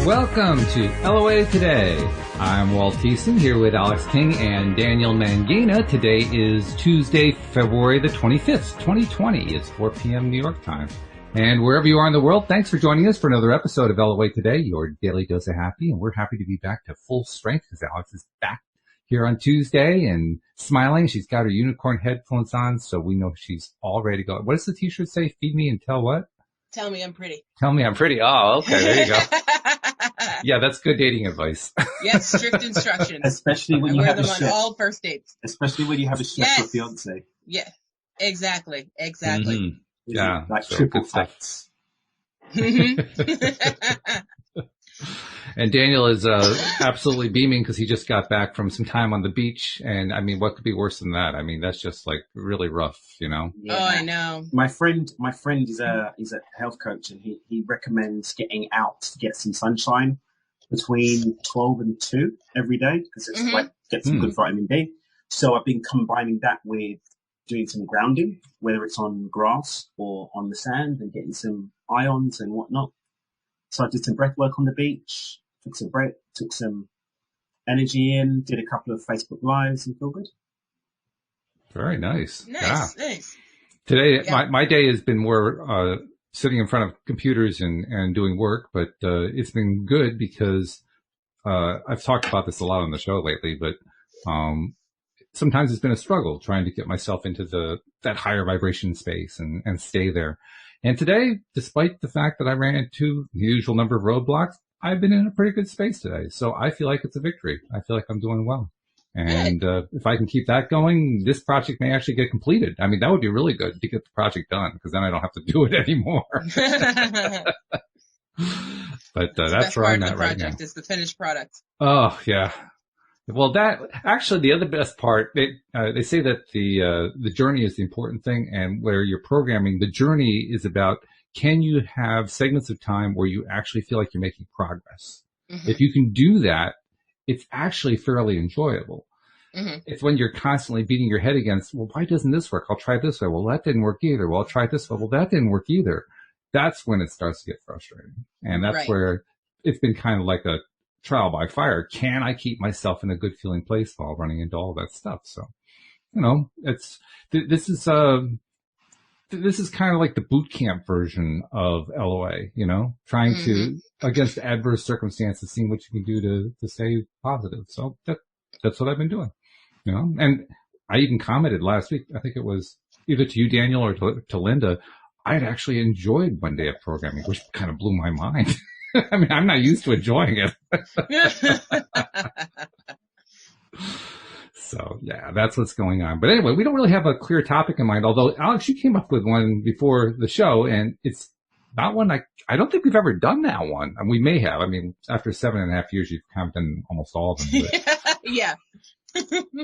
Welcome to LOA Today. I'm Walt Thiessen here with Alex King and Daniel Mangina. Today is Tuesday, February the 25th, 2020. It's 4 p.m. New York time. And wherever you are in the world, thanks for joining us for another episode of LOA Today, your daily dose of happy. And we're happy to be back to full strength because Alex is back here on Tuesday and smiling. She's got her unicorn headphones on, so we know she's all ready to go. What does the t-shirt say? Feed me and tell what? Tell me I'm pretty. Tell me I'm pretty. Oh, okay. There you go. Yeah, that's good dating advice. Yes, strict instructions. Especially when you have them on all first dates. Especially when you have a chef or fiance. Yeah, exactly. Mm-hmm. Yeah, like triple facts. And Daniel is absolutely beaming because he just got back from some time on the beach. And I mean, what could be worse than that? I mean, that's just like really rough, you know? Yeah. Oh, I know. My friend is a health coach, and he recommends getting out to get some sunshine between 12 and 2 every day because it's like get some good vitamin D. So I've been combining that with doing some grounding, whether it's on grass or on the sand, and getting some ions and whatnot. So I did some breath work on the beach, took some breath, took some energy in, did a couple of Facebook Lives, and feel good. Very nice. Nice. Today, my day has been more sitting in front of computers and doing work, but it's been good because I've talked about this a lot on the show lately, but sometimes it's been a struggle trying to get myself into that higher vibration space and stay there. And today, despite the fact that I ran into the usual number of roadblocks, I've been in a pretty good space today. So I feel like it's a victory. I feel like I'm doing well. And if I can keep that going, this project may actually get completed. I mean, that would be really good to get the project done because then I don't have to do it anymore. But that's where I'm at right now. It's the finished product. Oh, yeah. Well, the other best part, they say that the journey is the important thing, and where you're programming, the journey is about, can you have segments of time where you actually feel like you're making progress? Mm-hmm. If you can do that, it's actually fairly enjoyable. Mm-hmm. It's when you're constantly beating your head against, well, why doesn't this work? I'll try it this way. Well, that didn't work either. Well, I'll try it this way. Well, that didn't work either. That's when it starts to get frustrating. And that's where it's been kind of like a trial by fire. Can I keep myself in a good feeling place while running into all that stuff? So, you know, this is kind of like the boot camp version of LOA, you know, trying to, against adverse circumstances, seeing what you can do to stay positive. So that's what I've been doing, you know, and I even commented last week, I think it was either to you, Daniel, or to Linda, I had actually enjoyed one day of programming, which kind of blew my mind. I mean, I'm not used to enjoying it. So, yeah, that's what's going on. But anyway, we don't really have a clear topic in mind, although, Alex, you came up with one before the show, and it's not one I don't think we've ever done that one. And we may have. I mean, after 7.5 years, you've kind of done almost all of them. But, yeah.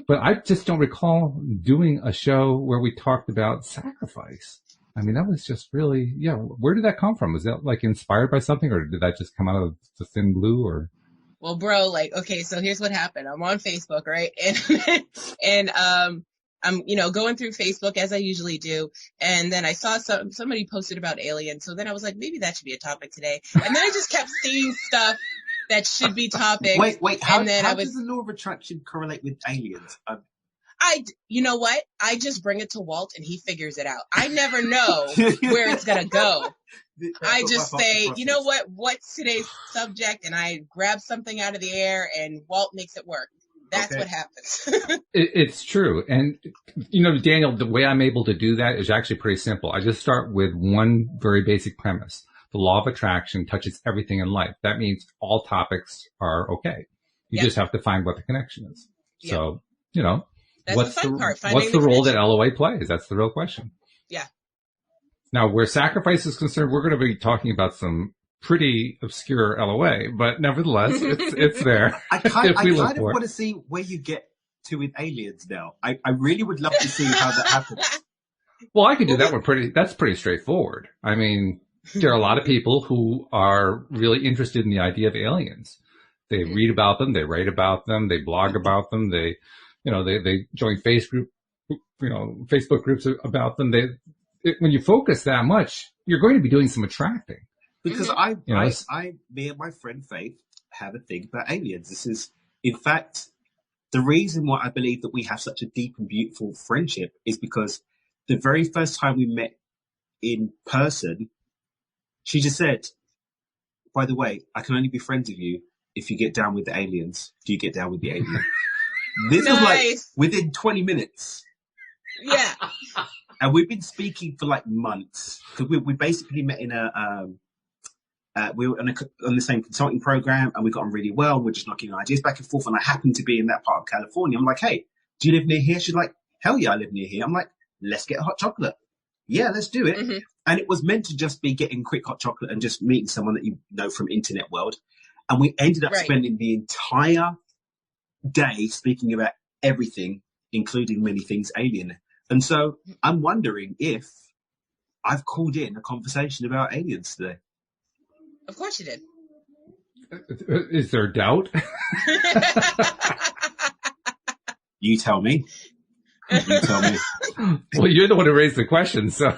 But I just don't recall doing a show where we talked about sacrifice. I mean, that was just really, where did that come from? Was that like inspired by something, or did that just come out of the thin blue, or? Well, bro, okay, so here's what happened. I'm on Facebook, right? And I'm, going through Facebook as I usually do. And then I saw somebody posted about aliens. So then I was like, maybe that should be a topic today. And then I just kept seeing stuff that should be topics. Wait, how does the law of attraction correlate with aliens? You know what? I just bring it to Walt and he figures it out. I never know where it's going to go. I just say, you know what's today's subject? And I grab something out of the air and Walt makes it work. That's what happens. It's true. And, Daniel, the way I'm able to do that is actually pretty simple. I just start with one very basic premise. The law of attraction touches everything in life. That means all topics are okay. You just have to find what the connection is. Yeah. So, that's what's the fun part. What's the role that LOA plays? That's the real question. Yeah. Now, where sacrifice is concerned, we're going to be talking about some pretty obscure LOA, but nevertheless, it's there. I kind of want to see where you get to with aliens now. I really would love to see how that happens. Well, I could do that one that's pretty straightforward. I mean, there are a lot of people who are really interested in the idea of aliens. They read about them, they write about them, they blog about them, they join Facebook groups about them. When you focus that much, you're going to be doing some attracting. Because me and my friend Faith have a thing about aliens. This is, in fact, the reason why I believe that we have such a deep and beautiful friendship is because the very first time we met in person, she just said, by the way, I can only be friends with you if you get down with the aliens. Do you get down with the aliens? This was like within 20 minutes. Yeah. And we've been speaking for like months because we basically met in we were on the same consulting program and we got on really well. And we're just knocking ideas back and forth. And I happened to be in that part of California. I'm like, hey, do you live near here? She's like, hell yeah, I live near here. I'm like, let's get a hot chocolate. Yeah, let's do it. Mm-hmm. And it was meant to just be getting quick hot chocolate and just meeting someone that you know from internet world. And we ended up spending the entire day speaking about everything, including many things alien. And so I'm wondering if I've called in a conversation about aliens today. Of course you did. Is there doubt? You tell me. You tell me. Well, you're the one who raised the question, so.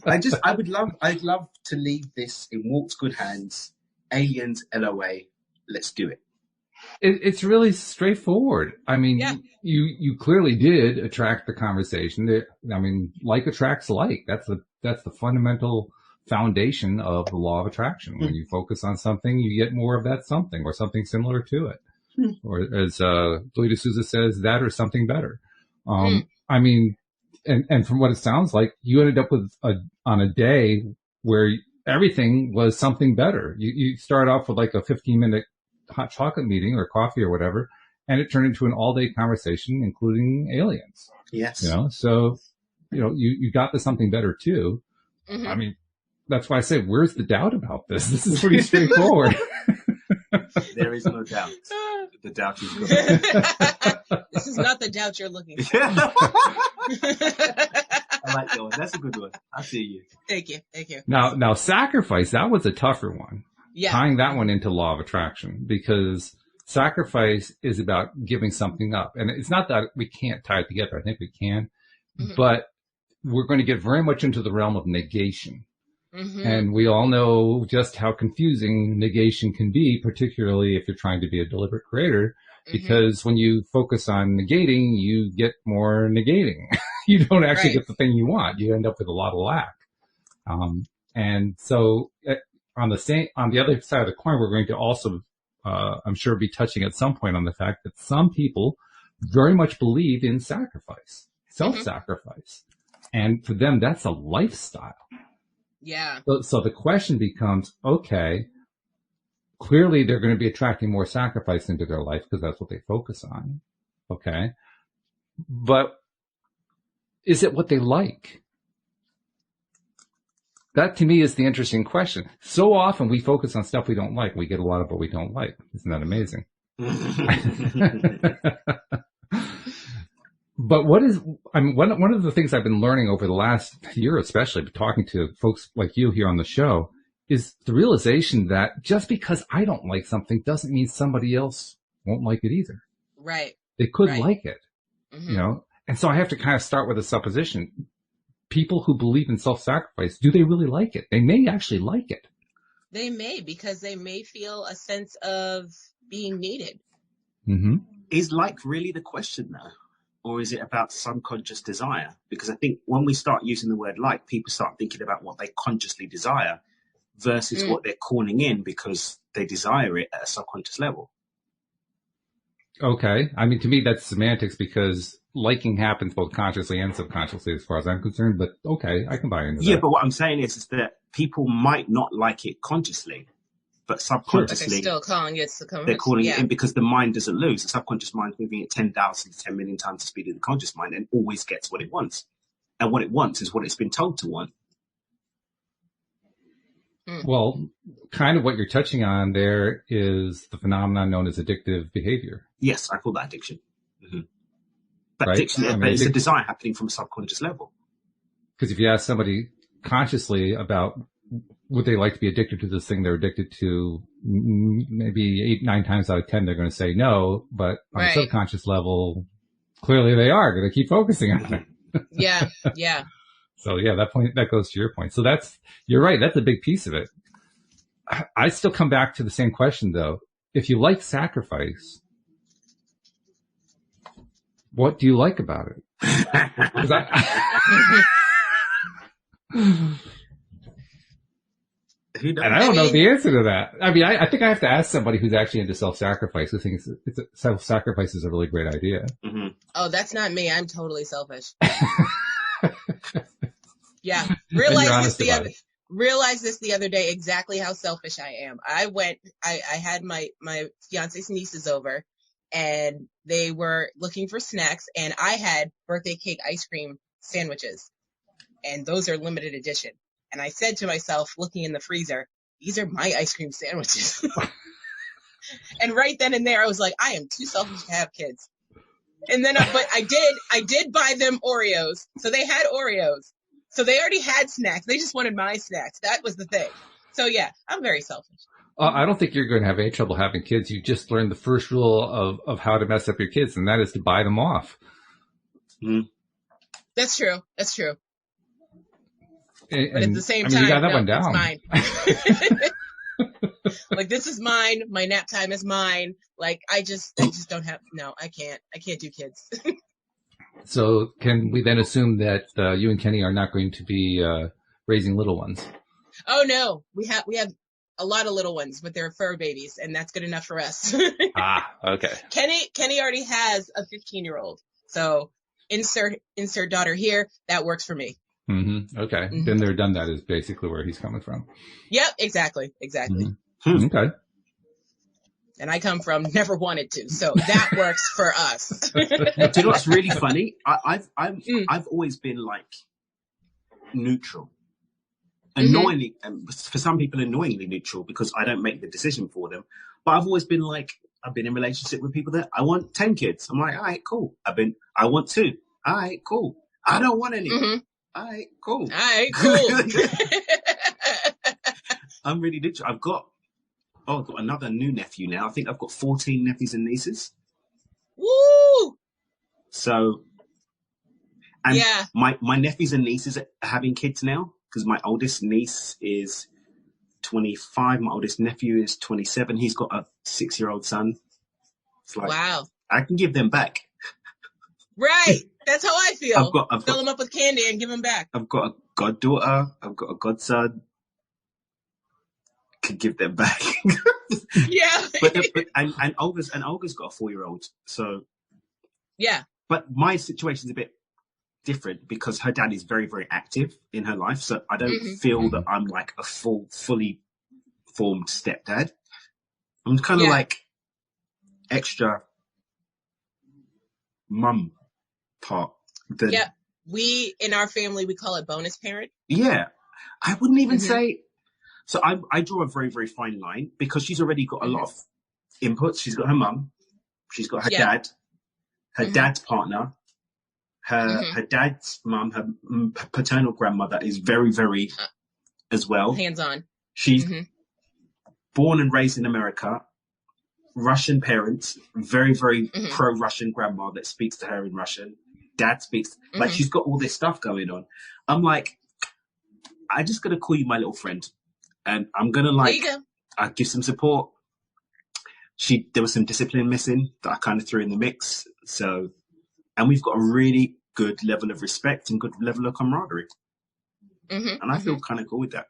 I'd love to leave this in Walt's good hands. Aliens, LOA, let's do it. It's really straightforward. I mean, you clearly did attract the conversation. I mean, like attracts like. That's the fundamental foundation of the law of attraction. When you focus on something, you get more of that something or something similar to it. Or as Louis de Souza says, that or something better. I mean, and from what it sounds like, you ended up with on a day where everything was something better. You start off with like a 15-minute hot chocolate meeting or coffee or whatever, and it turned into an all-day conversation, including aliens. Yes. So, you got to something better too. Mm-hmm. I mean, that's why I say, where's the doubt about this? This is pretty straightforward. There is no doubt. The doubt is good. This is not the doubt you're looking for. I like that one. That's a good one. I see you. Thank you. Now, sacrifice, that was a tougher one. Yeah. Tying that one into law of attraction, because sacrifice is about giving something up. And it's not that we can't tie it together. I think we can. Mm-hmm. But we're going to get very much into the realm of negation. Mm-hmm. And we all know just how confusing negation can be, particularly if you're trying to be a deliberate creator, because when you focus on negating, you get more negating. You don't actually get the thing you want. You end up with a lot of lack. And so on the other side of the coin, we're going to also, I'm sure, be touching at some point on the fact that some people very much believe in sacrifice, self-sacrifice. And for them, that's a lifestyle. Yeah. So the question becomes, okay, clearly they're going to be attracting more sacrifice into their life because that's what they focus on. Okay. But is it what they like? That to me is the interesting question. So often we focus on stuff we don't like. We get a lot of what we don't like. Isn't that amazing? But one of the things I've been learning over the last year, especially talking to folks like you here on the show, is the realization that just because I don't like something doesn't mean somebody else won't like it either. Right. They could like it, and so I have to kind of start with a supposition. People who believe in self-sacrifice, do they really like it? They may actually like it. They may, because they may feel a sense of being needed. Mm-hmm. Is like really the question though? Or is it about subconscious desire? Because I think when we start using the word like, people start thinking about what they consciously desire versus what they're calling in because they desire it at a subconscious level. Okay. I mean, to me, that's semantics because liking happens both consciously and subconsciously as far as I'm concerned. But okay, I can buy into that. Yeah, but what I'm saying is that people might not like it consciously, but subconsciously, but they're still calling it. They're calling it in because the mind doesn't lose. The subconscious mind is moving at 10,000 to 10 million times the speed of the conscious mind and always gets what it wants. And what it wants is what it's been told to want. Well, kind of what you're touching on there is the phenomenon known as addictive behavior. Yes, I call that addiction. Mm-hmm. But addiction, but it's a desire happening from a subconscious level. Because if you ask somebody consciously about would they like to be addicted to this thing they're addicted to, maybe 8-9 times out of 10 they're going to say no, but on a subconscious level, clearly they are going to keep focusing on it. Yeah. So yeah, that goes to your point. So you're right. That's a big piece of it. I still come back to the same question though. If you like sacrifice, what do you like about it? 'Cause and I don't know the answer to that. I mean, I think I have to ask somebody who's actually into self-sacrifice who thinks self-sacrifice is a really great idea. Mm-hmm. Oh, that's not me. I'm totally selfish. Yeah. Realize this the other day, exactly how selfish I am. I had my fiance's nieces over and they were looking for snacks and I had birthday cake ice cream sandwiches and those are limited edition. And I said to myself, looking in the freezer, these are my ice cream sandwiches. And right then and there, I was like, I am too selfish to have kids. And then, but I did buy them Oreos. So they had Oreos. So they already had snacks. They just wanted my snacks. That was the thing. So yeah, I'm very selfish. I don't think you're going to have any trouble having kids. You just learned the first rule of how to mess up your kids, and that is to buy them off. Mm. That's true. But at the same time, you got that one down. It's mine. Like, this is mine. My nap time is mine. Like, I just don't have. No, I can't do kids. So, can we then assume that you and Kenny are not going to be raising little ones? Oh no, we have a lot of little ones, but they're fur babies, and that's good enough for us. Okay. Kenny already has a 15-year-old, so insert daughter here. That works for me. Mm-hmm. Okay. Mm-hmm. Been there, done that is basically where he's coming from. Yep, exactly. Mm-hmm. Okay. And I come from never wanted to, so that works for us. Do you know what's really funny? I've always been like neutral, annoyingly, for some people annoyingly neutral because I don't make the decision for them. But I've always been like, I've been in relationship with people that I want 10 kids. I'm like, all right, cool. I want 2. All right, cool. I don't want any. Mm-hmm. All right, cool. I'm really neutral. I've got another new nephew now. I think I've got 14 nephews and nieces. Woo! So, and yeah, my nephews and nieces are having kids now because my oldest niece is 25. My oldest nephew is 27. He's got a 6-year-old son. It's like, wow. I can give them back. Right. That's how I feel. Fill them up with candy and give them back. I've got a goddaughter. I've got a godson. Could give them back. Yeah. and Olga's got a 4-year-old. So yeah. But my situation's a bit different because her dad is very, very active in her life. So I don't feel that I'm like a fully formed stepdad. I'm kind of like extra mum part. Yeah. In our family, we call it bonus parent. Yeah. I wouldn't even say. So I draw a very, very fine line because she's already got a lot of inputs. She's got her mum. She's got her dad, her dad's partner, her dad's mum, her paternal grandmother is very, very as well. Hands-on. She's born and raised in America, Russian parents, very, very pro-Russian grandma that speaks to her in Russian. Dad speaks, like she's got all this stuff going on. I'm like, I just got to call you my little friend. And I'm going to I give some support. There was some discipline missing that I kind of threw in the mix. So, and we've got a really good level of respect and good level of camaraderie. And I feel kind of cool with that.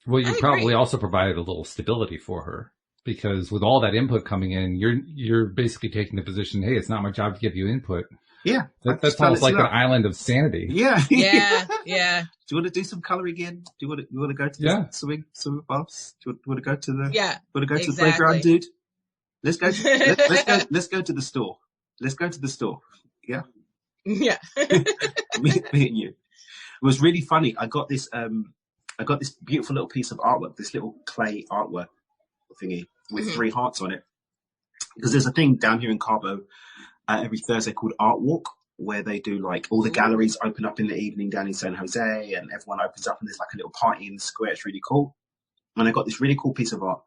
Well, you probably also provided a little stability for her because with all that input coming in, you're basically taking the position, hey, it's not my job to give you input. Yeah. That's almost like an island of sanity. Yeah. Yeah. Do you want to do some colour again? Do you want to go to the swimming baths? Do you want to go to the the playground, dude? Let's go to the store. Let's go to the store. Yeah. Yeah. me and you. It was really funny. I got this beautiful little piece of artwork, this little clay artwork thingy with 3 hearts on it. Because there's a thing down here in Cabo every Thursday called Art Walk, where they do like all the galleries open up in the evening down in San Jose and everyone opens up and there's like a little party in the square. It's really cool. And I got this really cool piece of art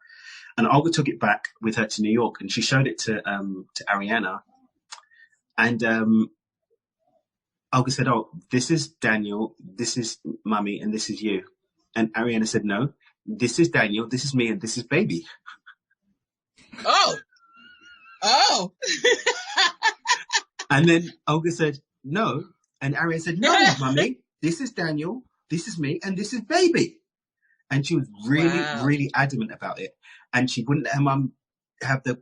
and Olga took it back with her to New York and she showed it to Ariana. And Olga said, "Oh, this is Daniel, this is Mummy, and this is you." And Ariana said, "No, this is Daniel, this is me, and this is baby." Oh. And then Olga said, "No," and Ariana said, "No, Mummy, this is Daniel, this is me, and this is baby." And she was really, really adamant about it. And she wouldn't let her mum have the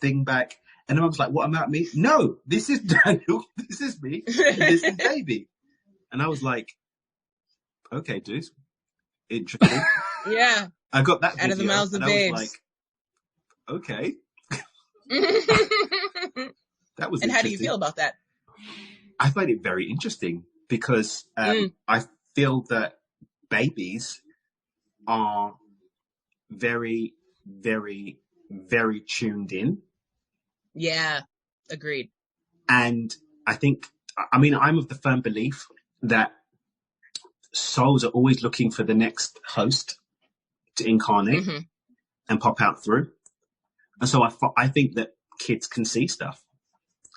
thing back. And her mum was like, "What about me?" "No, this is Daniel, this is me, and this is baby." And I was like, "Okay, dude, interesting." Yeah. I got that video, out of the mouths of and babes. I was like, "Okay." That was And how do you interesting. feel about that? I find it very interesting because I feel that babies are very, very, very tuned in. Yeah, agreed. And I think, I'm of the firm belief that souls are always looking for the next host to incarnate and pop out through. And so I think that kids can see stuff.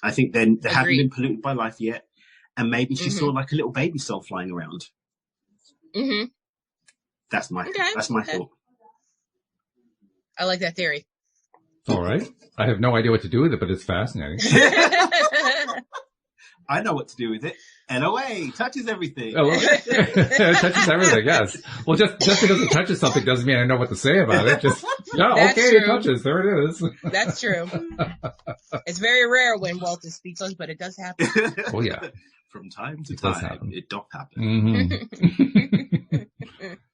I think they haven't been polluted by life yet. And maybe she saw like a little baby soul flying around. Mm-hmm. That's my thought. I like that theory. All right. I have no idea what to do with it, but it's fascinating. I know what to do with it. LOA touches everything. It touches everything, yes. Well, just because it touches something doesn't mean I know what to say about it. Just, it touches. There it is. That's true. It's very rare when Walt is speechless, but it does happen. Oh, yeah. From time to time, it does happen. Mm-hmm.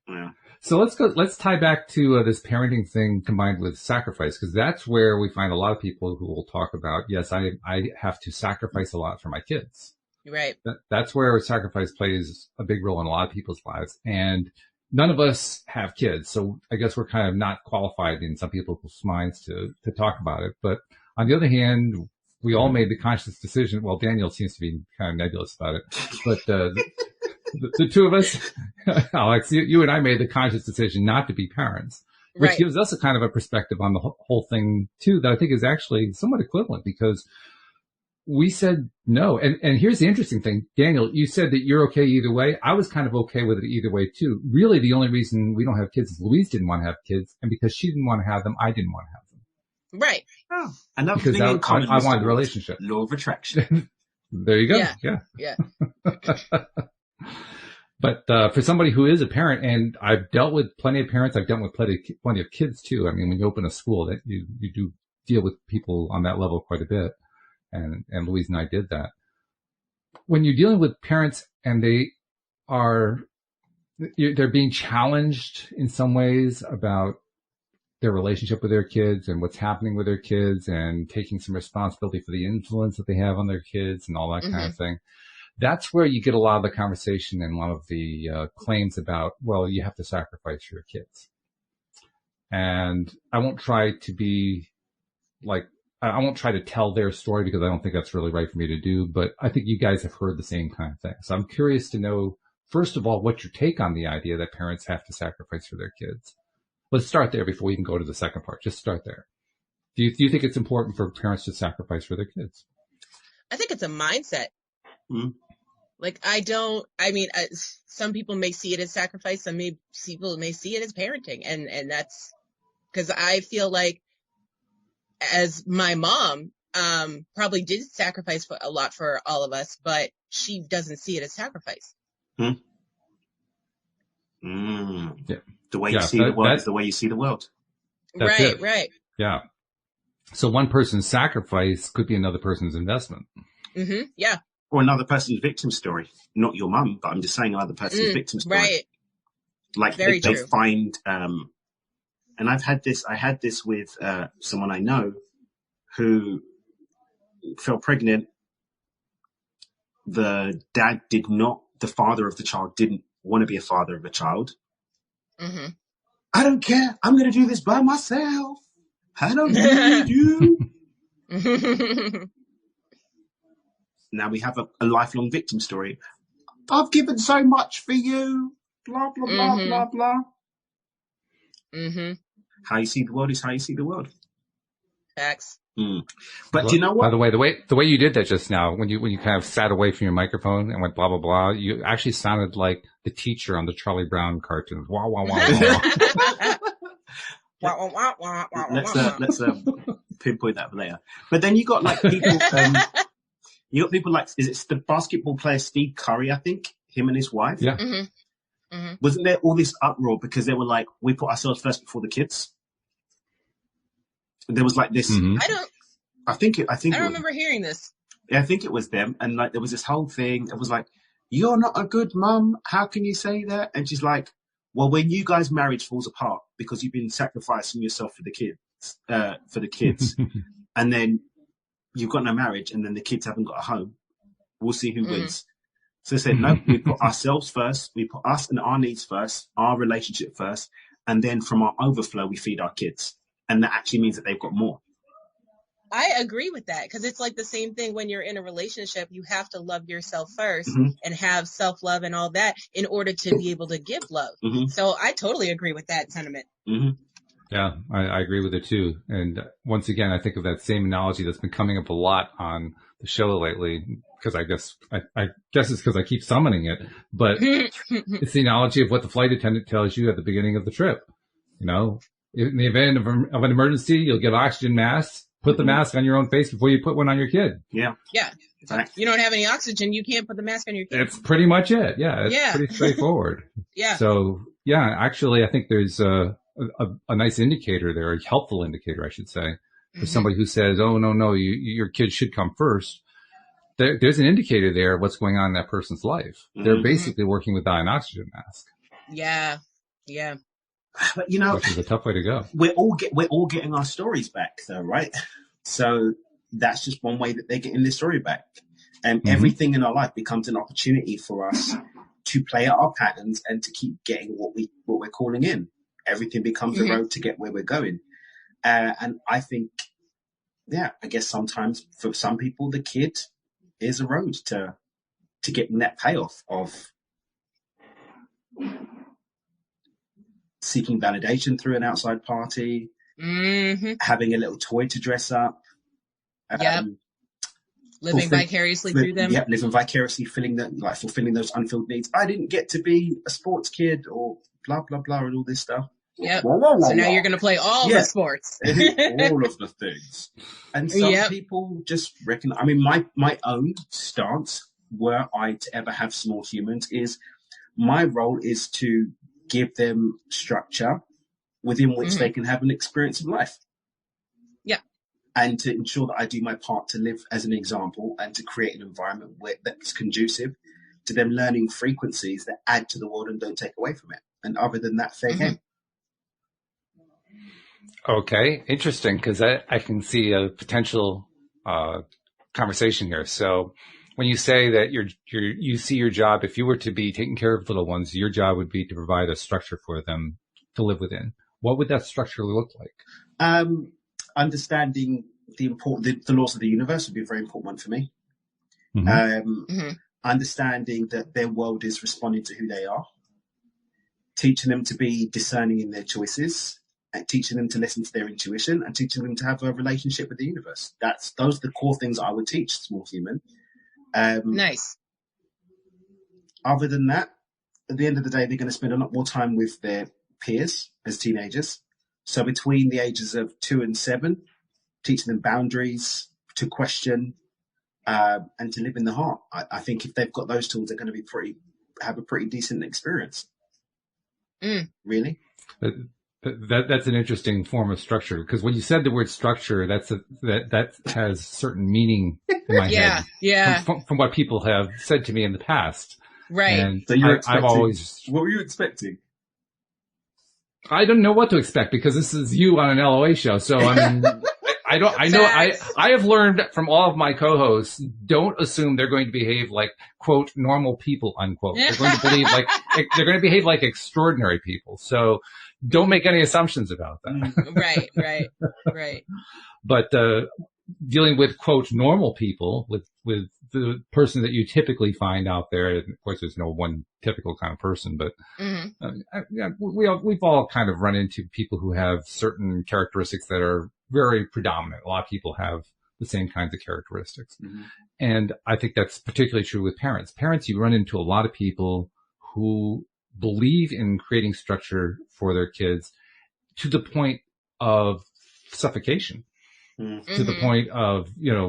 Yeah. So let's tie back to this parenting thing combined with sacrifice, because that's where we find a lot of people who will talk about, yes, I have to sacrifice a lot for my kids. Right. That's where sacrifice plays a big role in a lot of people's lives. And none of us have kids, so I guess we're kind of not qualified in some people's minds to talk about it. But on the other hand, we all made the conscious decision. Well, Daniel seems to be kind of nebulous about it, but the two of us, Alex, you and I made the conscious decision not to be parents, which gives us a kind of a perspective on the whole thing too, that I think is actually somewhat equivalent, because we said no. And here's the interesting thing. Daniel, you said that you're okay either way. I was kind of okay with it either way too. Really, the only reason we don't have kids is Louise didn't want to have kids, and because she didn't want to have them, I didn't want to have them. Right. Oh, another because thing in common, I wanted the relationship. Law of attraction. There you go. Yeah. But for somebody who is a parent, and I've dealt with plenty of parents, I've dealt with plenty of kids too. I mean, when you open a school, that you do deal with people on that level quite a bit, and Louise and I did that. When you're dealing with parents and they're being challenged in some ways about their relationship with their kids and what's happening with their kids, and taking some responsibility for the influence that they have on their kids and all that kind of thing. That's where you get a lot of the conversation and a lot of the claims about, well, you have to sacrifice for your kids. And I won't try to tell their story, because I don't think that's really right for me to do, but I think you guys have heard the same kind of thing. So I'm curious to know, first of all, what's your take on the idea that parents have to sacrifice for their kids? Let's start there before we can go to the second part. Just start there. Do you think it's important for parents to sacrifice for their kids? I think it's a mindset. Mm-hmm. Like, some people may see it as sacrifice. Some people may see it as parenting. And that's because I feel like, as my mom probably did sacrifice a lot for all of us, but she doesn't see it as sacrifice. Yeah. The way you see the world is the way you see the world. Right. Yeah. So one person's sacrifice could be another person's investment. Mm-hmm. Yeah. Or another person's victim story. Not your mum, but I'm just saying another person's victim story. Right. Like they find, and I had this with someone I know who fell pregnant. The father of the child didn't want to be a father of a child. Mm-hmm. I don't care. I'm going to do this by myself. I don't need you. Now we have a lifelong victim story. I've given so much for you. Blah, blah, blah, blah, blah. Mm-hmm. How you see the world is how you see the world. Facts. But do you know what? By the way you did that just now, when you kind of sat away from your microphone and went blah blah blah, you actually sounded like the teacher on the Charlie Brown cartoons. Wah wah wah wah. Let's pinpoint that for later. But then you got like people. You got people like, is it the basketball player Steve Curry? I think him and his wife. Yeah. Wasn't there all this uproar because they were like, we put ourselves first before the kids? There was like this. I don't remember hearing this. Yeah, I think it was them. And like, there was this whole thing. It was like, you're not a good mum. How can you say that? And she's like, well, when you guys' marriage falls apart because you've been sacrificing yourself for the kids, and then you've got no marriage and then the kids haven't got a home, we'll see who wins. So they said, no, we put ourselves first. We put us and our needs first, our relationship first. And then from our overflow, we feed our kids. And that actually means that they've got more. I agree with that because it's like the same thing when you're in a relationship. You have to love yourself first and have self-love and all that in order to be able to give love. So I totally agree with that sentiment. Yeah, I agree with it too. And once again, I think of that same analogy that's been coming up a lot on the show lately, because I guess it's because I keep summoning it, but it's the analogy of what the flight attendant tells you at the beginning of the trip. You know, in the event of an emergency, you'll get oxygen masks. Put the mask on your own face before you put one on your kid. Yeah. If you don't have any oxygen, you can't put the mask on your kid. It's pretty much it. Yeah. It's pretty straightforward. So yeah, actually, I think there's a nice indicator there, a helpful indicator, I should say, for somebody who says, oh, no, your kid should come first. There's an indicator there of what's going on in that person's life. They're basically working without an oxygen mask. Yeah. But you know, which is a tough way to go. We're all getting our stories back, though, right? So that's just one way that they're getting their story back. And everything in our life becomes an opportunity for us to play out our patterns and to keep getting what we're calling in. Everything becomes a road to get where we're going. And I think, I guess sometimes for some people, the kid is a road to getting that payoff of seeking validation through an outside party, having a little toy to dress up. Living vicariously through them. Yeah, living vicariously, fulfilling those unfilled needs. I didn't get to be a sports kid or blah, blah, blah, and all this stuff. Yep. So now you're going to play all the sports. All of the things. And some people just reckon, I mean, my own stance, were I to ever have small humans, is my role is to give them structure within which they can have an experience of life. Yeah. And to ensure that I do my part to live as an example and to create an environment that's conducive to them learning frequencies that add to the world and don't take away from it. And other than that, fair game. Okay, interesting, because I can see a potential conversation here. So when you say that you see your job, if you were to be taking care of little ones, your job would be to provide a structure for them to live within. What would that structure look like? Understanding the laws of the universe would be a very important one for me. Understanding that their world is responding to who they are. Teaching them to be discerning in their choices. And teaching them to listen to their intuition and teaching them to have a relationship with the universe. Those are the core things I would teach small human. Nice. Other than that, at the end of the day, they're going to spend a lot more time with their peers as teenagers. So between the ages of 2 and 7, teaching them boundaries, to question, and to live in the heart. I think if they've got those tools, they're going to have a pretty decent experience. Really? That's an interesting form of structure, because when you said the word structure, that has certain meaning in my head. Yeah. From what people have said to me in the past. Right. And so what were you expecting? I don't know what to expect, because this is you on an LOA show. So I mean, I have learned from all of my co-hosts, don't assume they're going to behave like, quote, normal people, unquote. They're going to behave like extraordinary people. So don't make any assumptions about that. Right. But, dealing with, quote, normal people, with the person that you typically find out there, and of course there's no one typical kind of person, but we've all kind of run into people who have certain characteristics that are very predominant. A lot of people have the same kinds of characteristics. Mm-hmm. And I think that's particularly true with parents. Parents, you run into a lot of people who believe in creating structure for their kids to the point of suffocation, to the point of,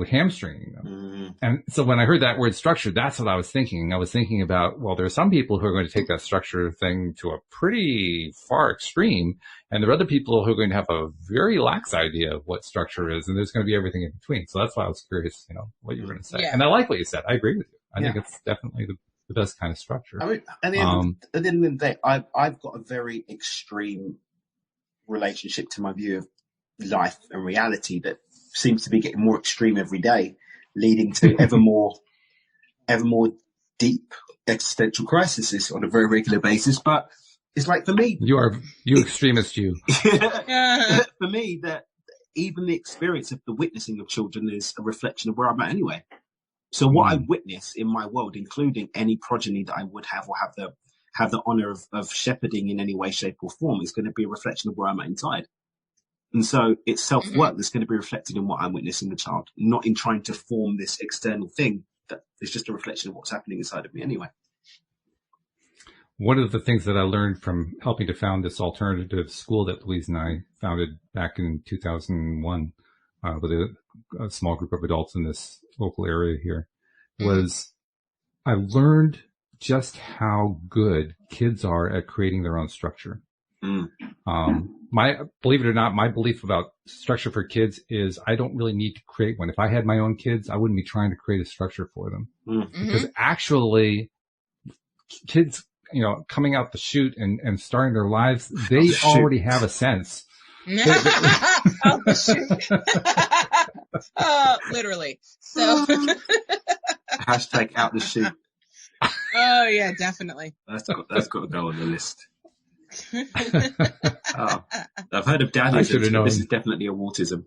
hamstringing them. Mm-hmm. And so when I heard that word structure, that's what I was thinking. I was thinking about, well, there are some people who are going to take that structure thing to a pretty far extreme, and there are other people who are going to have a very lax idea of what structure is, and there's going to be everything in between. So that's why I was curious, what you were going to say. Yeah. And I like what you said. I agree with you. I think it's definitely the best kind of structure. I mean, at the end of the day, I've got a very extreme relationship to my view of life and reality that seems to be getting more extreme every day, leading to ever more deep existential crises on a very regular basis. But it's like, for me, you extremist, you. For me, that even the experience of the witnessing of children is a reflection of where I'm at anyway. So what I witness in my world, including any progeny that I would have or have the honor of shepherding in any way, shape or form, is going to be a reflection of where I'm at inside. And so it's self-work that's going to be reflected in what I'm witnessing the child, not in trying to form this external thing that is just a reflection of what's happening inside of me anyway. One of the things that I learned from helping to found this alternative school that Louise and I founded back in 2001 with a small group of adults in this local area here was I learned just how good kids are at creating their own structure. Believe it or not, my belief about structure for kids is I don't really need to create one. If I had my own kids, I wouldn't be trying to create a structure for them because actually kids, coming out the chute and starting their lives, they already have a sense. Out the chute. Literally. So. Hashtag out the chute. Oh yeah, definitely. That's got to go on the list. I've heard of dadism. This is definitely a autism.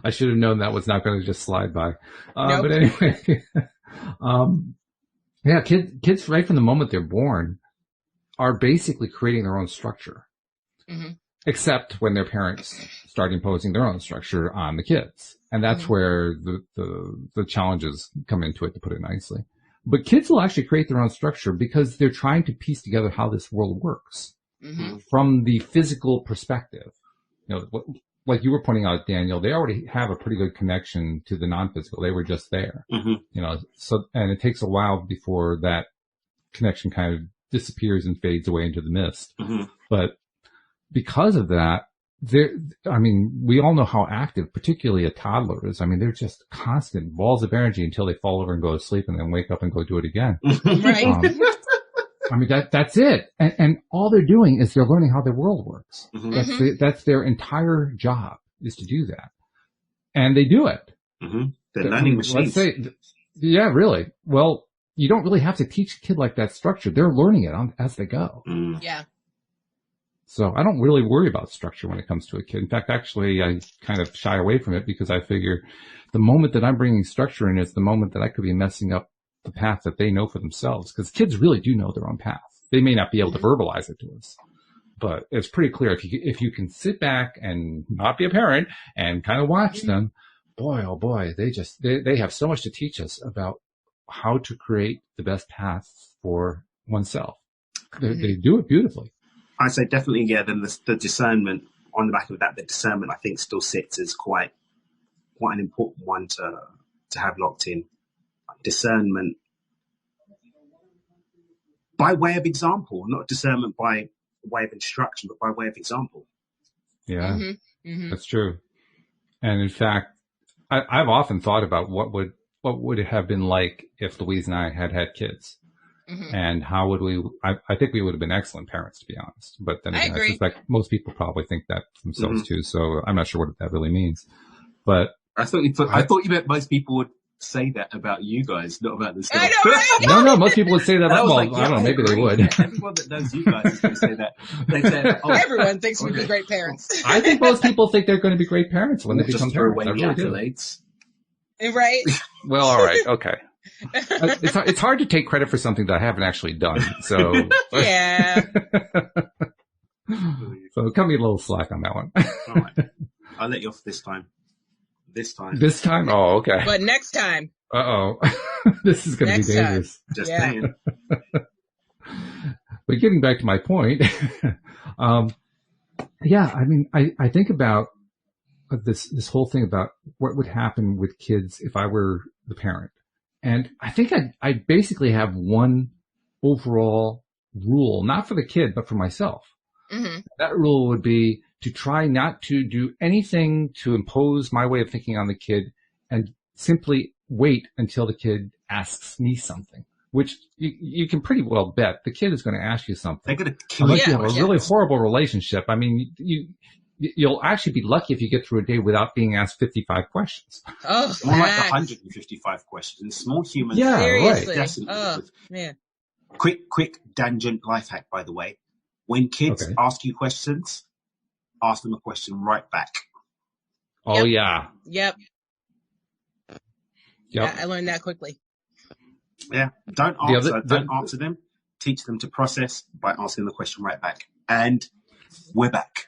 I should have known that was not going to just slide by. Nope. But anyway, kids right from the moment they're born are basically creating their own structure, except when their parents start imposing their own structure on the kids. And that's where the challenges come into it, to put it nicely. But kids will actually create their own structure because they're trying to piece together how this world works from the physical perspective. Like you were pointing out, Daniel, they already have a pretty good connection to the non-physical. They were just there, and it takes a while before that connection kind of disappears and fades away into the mist. But because of that, we all know how active, particularly a toddler is. They're just constant balls of energy until they fall over and go to sleep and then wake up and go do it again. Right. That's it. And all they're doing is they're learning how the world works. That's their entire job, is to do that. And they do it. They're learning machines. Yeah, really. Well, you don't really have to teach a kid like that structure. They're learning it as they go. Yeah. So I don't really worry about structure when it comes to a kid. In fact, actually, I kind of shy away from it because I figure the moment that I'm bringing structure in is the moment that I could be messing up the path that they know for themselves, because kids really do know their own path. They may not be able to verbalize it to us, but it's pretty clear. If you can sit back and not be a parent and kind of watch them, boy, oh boy, they have so much to teach us about how to create the best path for oneself. They do it beautifully. I'd say definitely, yeah. Then the discernment on the back of that, the discernment I think still sits as quite an important one to have locked in. Discernment by way of example, not discernment by way of instruction, but by way of example. Yeah, that's true. And in fact, I've often thought about what would it have been like if Louise and I had kids. And how would we, I think we would have been excellent parents, to be honest. But then again, I suspect most people probably think that themselves too. So I'm not sure what that really means. But I thought you meant most people would say that about you guys, not about this. I know, right? No, most people would say that. I I don't know, maybe they would. Everyone that knows you guys is going to say that. They say, everyone thinks we'd be great parents. I think most people think they're going to be great parents when they become parents. Just throw away the accolades. Right? Well, all right, okay. It's hard to take credit for something that I haven't actually done. So yeah. So cut me a little slack on that one. All right. I'll let you off this time. This time. This time? Oh, okay. But next time. Uh-oh. This is going to be Next time. dangerous. Just Yeah. saying. But getting back to my point, yeah, I mean, I think about this whole thing about what would happen with kids if I were the parent. And I think I basically have one overall rule, not for the kid, but for myself. Mm-hmm. That rule would be to try not to do anything to impose my way of thinking on the kid and simply wait until the kid asks me something, which you can pretty well bet the kid is going to ask you something. They're going to kill Unless you. you have a really horrible relationship. I mean, you'll actually be lucky if you get through a day without being asked 55 questions. Oh, It's more like facts. 155 questions. Small humans. Yeah, Seriously. Definitely. Oh, man. Quick tangent life hack, by the way. When kids Okay. ask you questions, ask them a question right back. Oh, Yep. yeah. Yep. Yep. Yeah, I learned that quickly. Yeah. Don't The answer them. Teach them to process by asking the question right back. And we're back.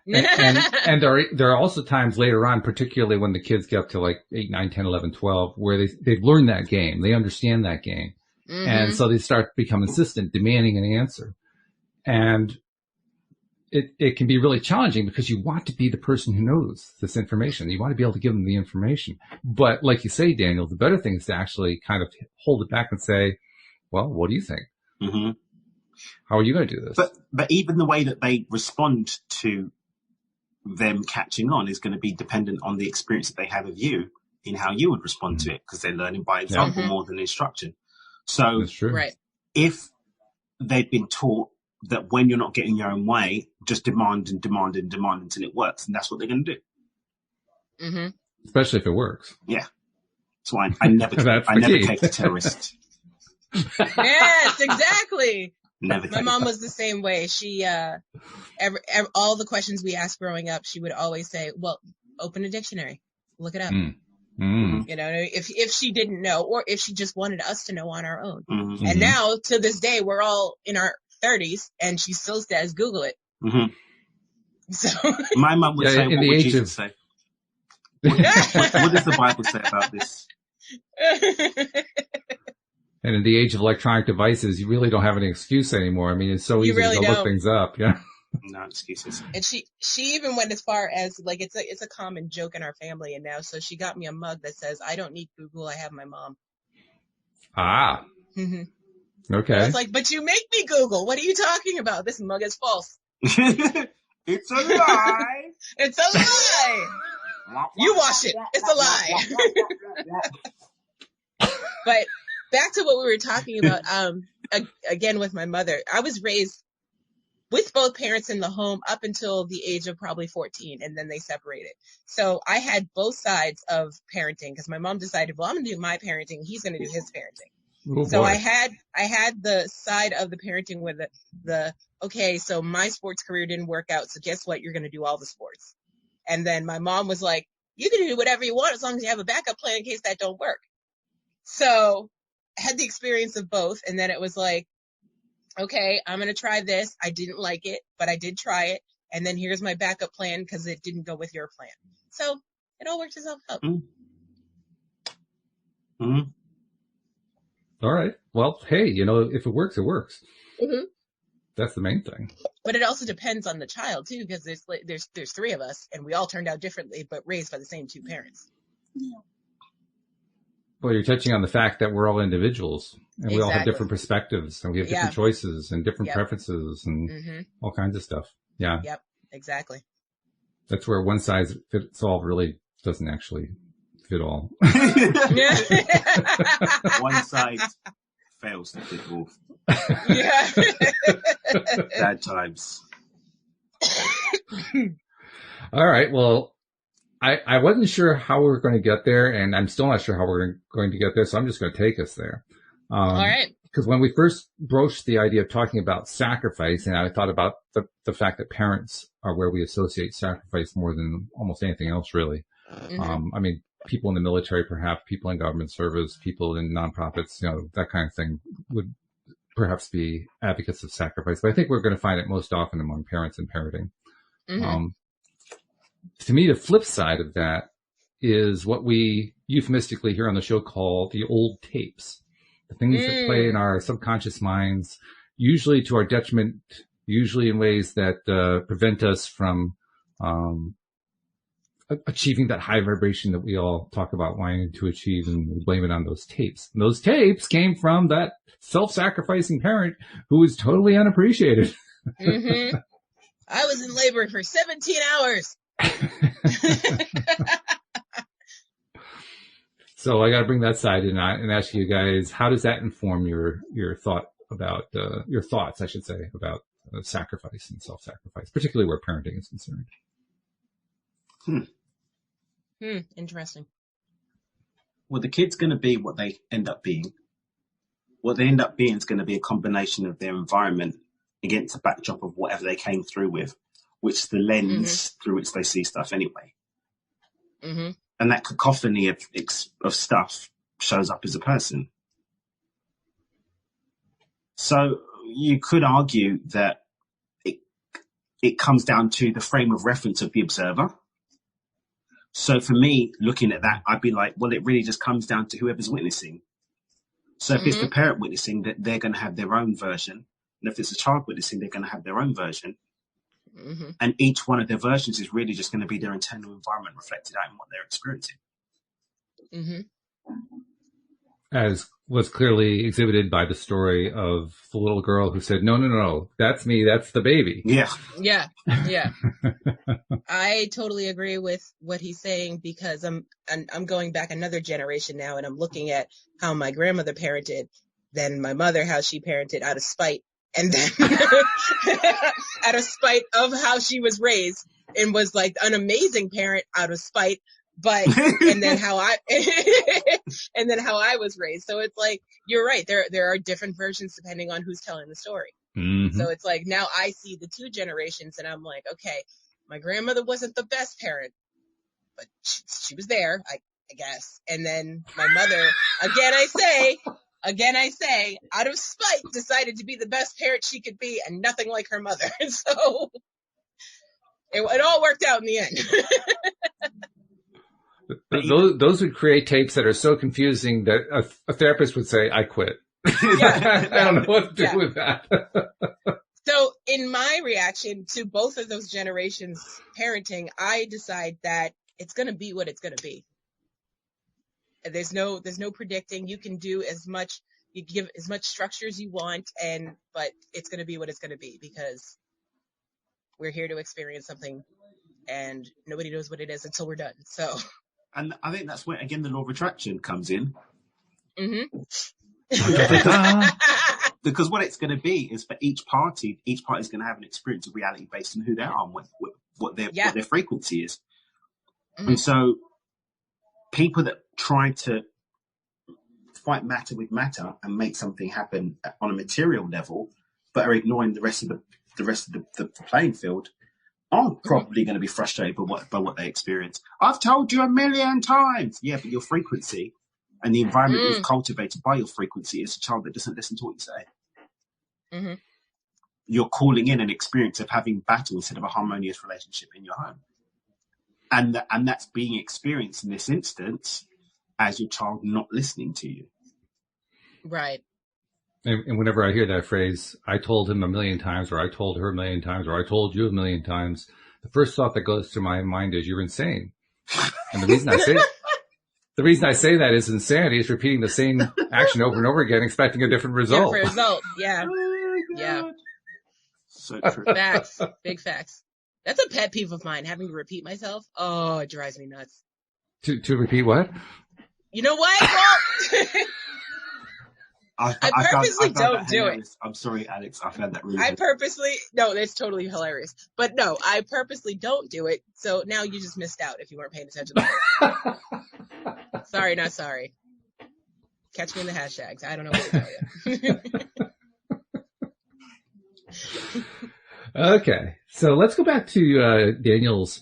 And there are also times later on, particularly when the kids get up to like 8, 9, 10, 11, 12, where they've learned that game. They understand that game. Mhm. And so they start to become insistent, demanding an answer. And it can be really challenging because you want to be the person who knows this information. You want to be able to give them the information. But like you say, Daniel, the better thing is to actually kind of hold it back and say, well, what do you think? Mm-hmm. How are you going to do this? But even the way that they respond to them catching on is going to be dependent on the experience that they have of you in how you would respond to it, because they're learning by example Mhm. more than instruction. So That's true. Right. if they've been taught that when you're not getting your own way, just demand and demand and demand until it works, and that's what they're going to do. Mm-hmm. Especially if it works. So I never That's I the never key. take the terrorist. Yes, exactly. Never My take mom was the same way. She, all the questions we asked growing up, she would always say, well, open a dictionary, look it up. Mm. You know, if she didn't know, or if she just wanted us to know on our own. Mm-hmm. And now to this day, we're all in our 30s and she still says, Google it. Mm-hmm. So My mum would Yeah, say, in what the would age Jesus of- say? What does the Bible say about this? And in the age of electronic devices, you really don't have any excuse anymore. I mean, it's so You easy really to go look don't. things up. Yeah. No excuses. And she even went as far as, like, it's a common joke in our family. And now, so she got me a mug that says, I don't need Google. I have my mom. Ah. Mm-hmm. Okay. I was like, but you make me Google. What are you talking about? This mug is false. It's a lie. It's a lie. You wash it. It's a lie. But back to what we were talking about, again with my mother, I was raised with both parents in the home up until the age of probably 14, and then they separated. So I had both sides of parenting because my mom decided, well, I'm going to do my parenting. He's going to do his parenting. Oh, So boy. I had the side of the parenting with the okay, so my sports career didn't work out, so guess what? You're going to do all the sports. And then my mom was like, you can do whatever you want as long as you have a backup plan in case that don't work. So I had the experience of both, and then it was like, okay, I'm going to try this. I didn't like it, but I did try it. And then here's my backup plan because it didn't go with your plan. So it all worked itself out. Mm-hmm. All right. Well, hey, if it works, it works. Mm-hmm. That's the main thing. But it also depends on the child too, because there's three of us, and we all turned out differently, but raised by the same two parents. Well, you're touching on the fact that we're all individuals and we all have Exactly. different perspectives and we have different Yeah. choices and different Yep. preferences and Mm-hmm. all kinds of stuff. Yeah. Yep. Exactly. That's where one size fits all really doesn't actually fit all. One side fails to fit all. Yeah. Bad times. All right. Well, I wasn't sure how we were going to get there, and I'm still not sure how we're going to get there, so I'm just going to take us there. All right. Because when we first broached the idea of talking about sacrifice, and I thought about the fact that parents are where we associate sacrifice more than almost anything else, really. Mm-hmm. I mean, people in the military, perhaps, people in government service, people in nonprofits, that kind of thing would perhaps be advocates of sacrifice, but I think we're going to find it most often among parents and parenting. To me, the flip side of that is what we euphemistically here on the show call the old tapes, the things that play in our subconscious minds, usually to our detriment, usually in ways that prevent us from achieving that high vibration that we all talk about wanting to achieve, and we blame it on those tapes. And those tapes came from that self-sacrificing parent who was totally unappreciated. I was in labor for 17 hours. So I got to bring that side in and ask you guys, how does that inform your thought about your thoughts, I should say, about sacrifice and self-sacrifice, particularly where parenting is concerned? Interesting. Well, the kid's going to be what they end up being. What they end up being is going to be a combination of their environment against a backdrop of whatever they came through with, which is the lens through which they see stuff anyway. And that cacophony of stuff shows up as a person. So you could argue that it comes down to the frame of reference of the observer. So for me, looking at that, I'd be like, well, it really just comes down to whoever's witnessing. So if it's the parent witnessing, that they're going to have their own version. And if it's a child witnessing, they're going to have their own version. And each one of their versions is really just going to be their internal environment reflected out in what they're experiencing. As was clearly exhibited by the story of the little girl who said, no, that's me, that's the baby. Yeah. I totally agree with what he's saying, because I'm going back another generation now, and I'm looking at how my grandmother parented, then my mother, how she parented out of spite, and then out of spite of how she was raised, and was like an amazing parent out of spite, but and then how I was raised. So it's like, you're right, there are different versions depending on who's telling the story. So it's like, now I see the two generations, and I'm like, okay, my grandmother wasn't the best parent, but she was there, I guess. And then my mother, again I say, out of spite, decided to be the best parent she could be, and nothing like her mother. So it all worked out in the end. Those would create tapes that are so confusing that a therapist would say, I quit. I don't know what to do with that. So in my reaction to both of those generations parenting, I decide that it's going to be what it's going to be. There's no predicting. You can do you give as much structure as you want, but it's going to be what it's going to be, because we're here to experience something, and nobody knows what it is until we're done. So. And I think that's where, again, the law of attraction comes in. Because what it's going to be is, for each party is going to have an experience of reality based on who they are and what their frequency is. And so people that try to fight matter with matter and make something happen on a material level, but are ignoring the rest of the playing field, are probably going to be frustrated by what they experience. I've told you 1,000,000 times. Yeah, but your frequency and the environment you've cultivated by your frequency is a child that doesn't listen to what you say. You're calling in an experience of having battle instead of a harmonious relationship in your home. And that's being experienced in this instance as your child not listening to you. Right. And whenever I hear that phrase, I told him 1,000,000 times, or I told her 1,000,000 times, or I told you 1,000,000 times, the first thought that goes through my mind is, you're insane. And the reason I say that is insanity is repeating the same action over and over again, expecting a different result. Yeah. Yeah. So true. Facts. Big facts. That's a pet peeve of mine, having to repeat myself. Oh, it drives me nuts. To repeat what? You know what? Well, I purposely don't do it. I'm sorry, Alex. I found that really no, it's totally hilarious. But no, I purposely don't do it. So now you just missed out if you weren't paying attention. Sorry, not sorry. Catch me in the hashtags. I don't know what to tell you. Okay. So let's go back to Daniel's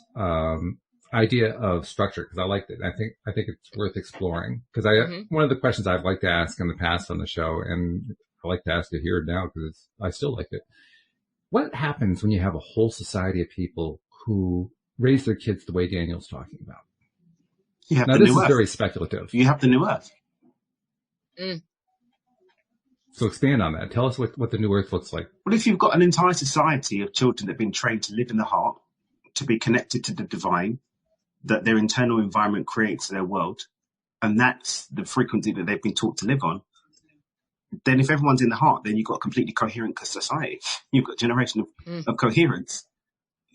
idea of structure, because I liked it. I think it's worth exploring, because one of the questions I've liked to ask in the past on the show, and like to ask it here now because I still like it. What happens when you have a whole society of people who raise their kids the way Daniel's talking about? Now, this is very speculative. You have the new earth. So expand on that. Tell us what the new earth looks like. Well, if you've got an entire society of children that have been trained to live in the heart, to be connected to the divine, that their internal environment creates their world, and that's the frequency that they've been taught to live on, then if everyone's in the heart, then you've got a completely coherent society. You've got a generation of coherence.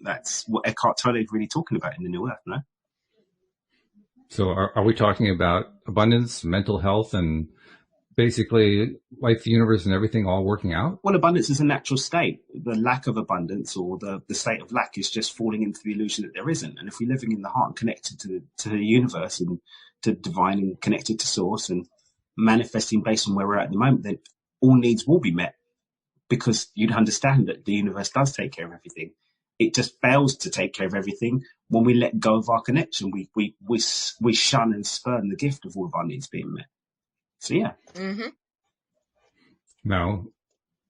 That's what Eckhart Tolle is really talking about in the new earth, no? So are we talking about abundance, mental health, and basically life, the universe, and everything all working out? Well, abundance is a natural state. The lack of abundance or the state of lack is just falling into the illusion that there isn't. And if we're living in the heart and connected to the universe and to divine and connected to source and manifesting based on where we're at the moment, then all needs will be met, because you'd understand that the universe does take care of everything. It just fails to take care of everything when we let go of our connection. We shun and spurn the gift of all of our needs being met. So, yeah. Mm-hmm. Now,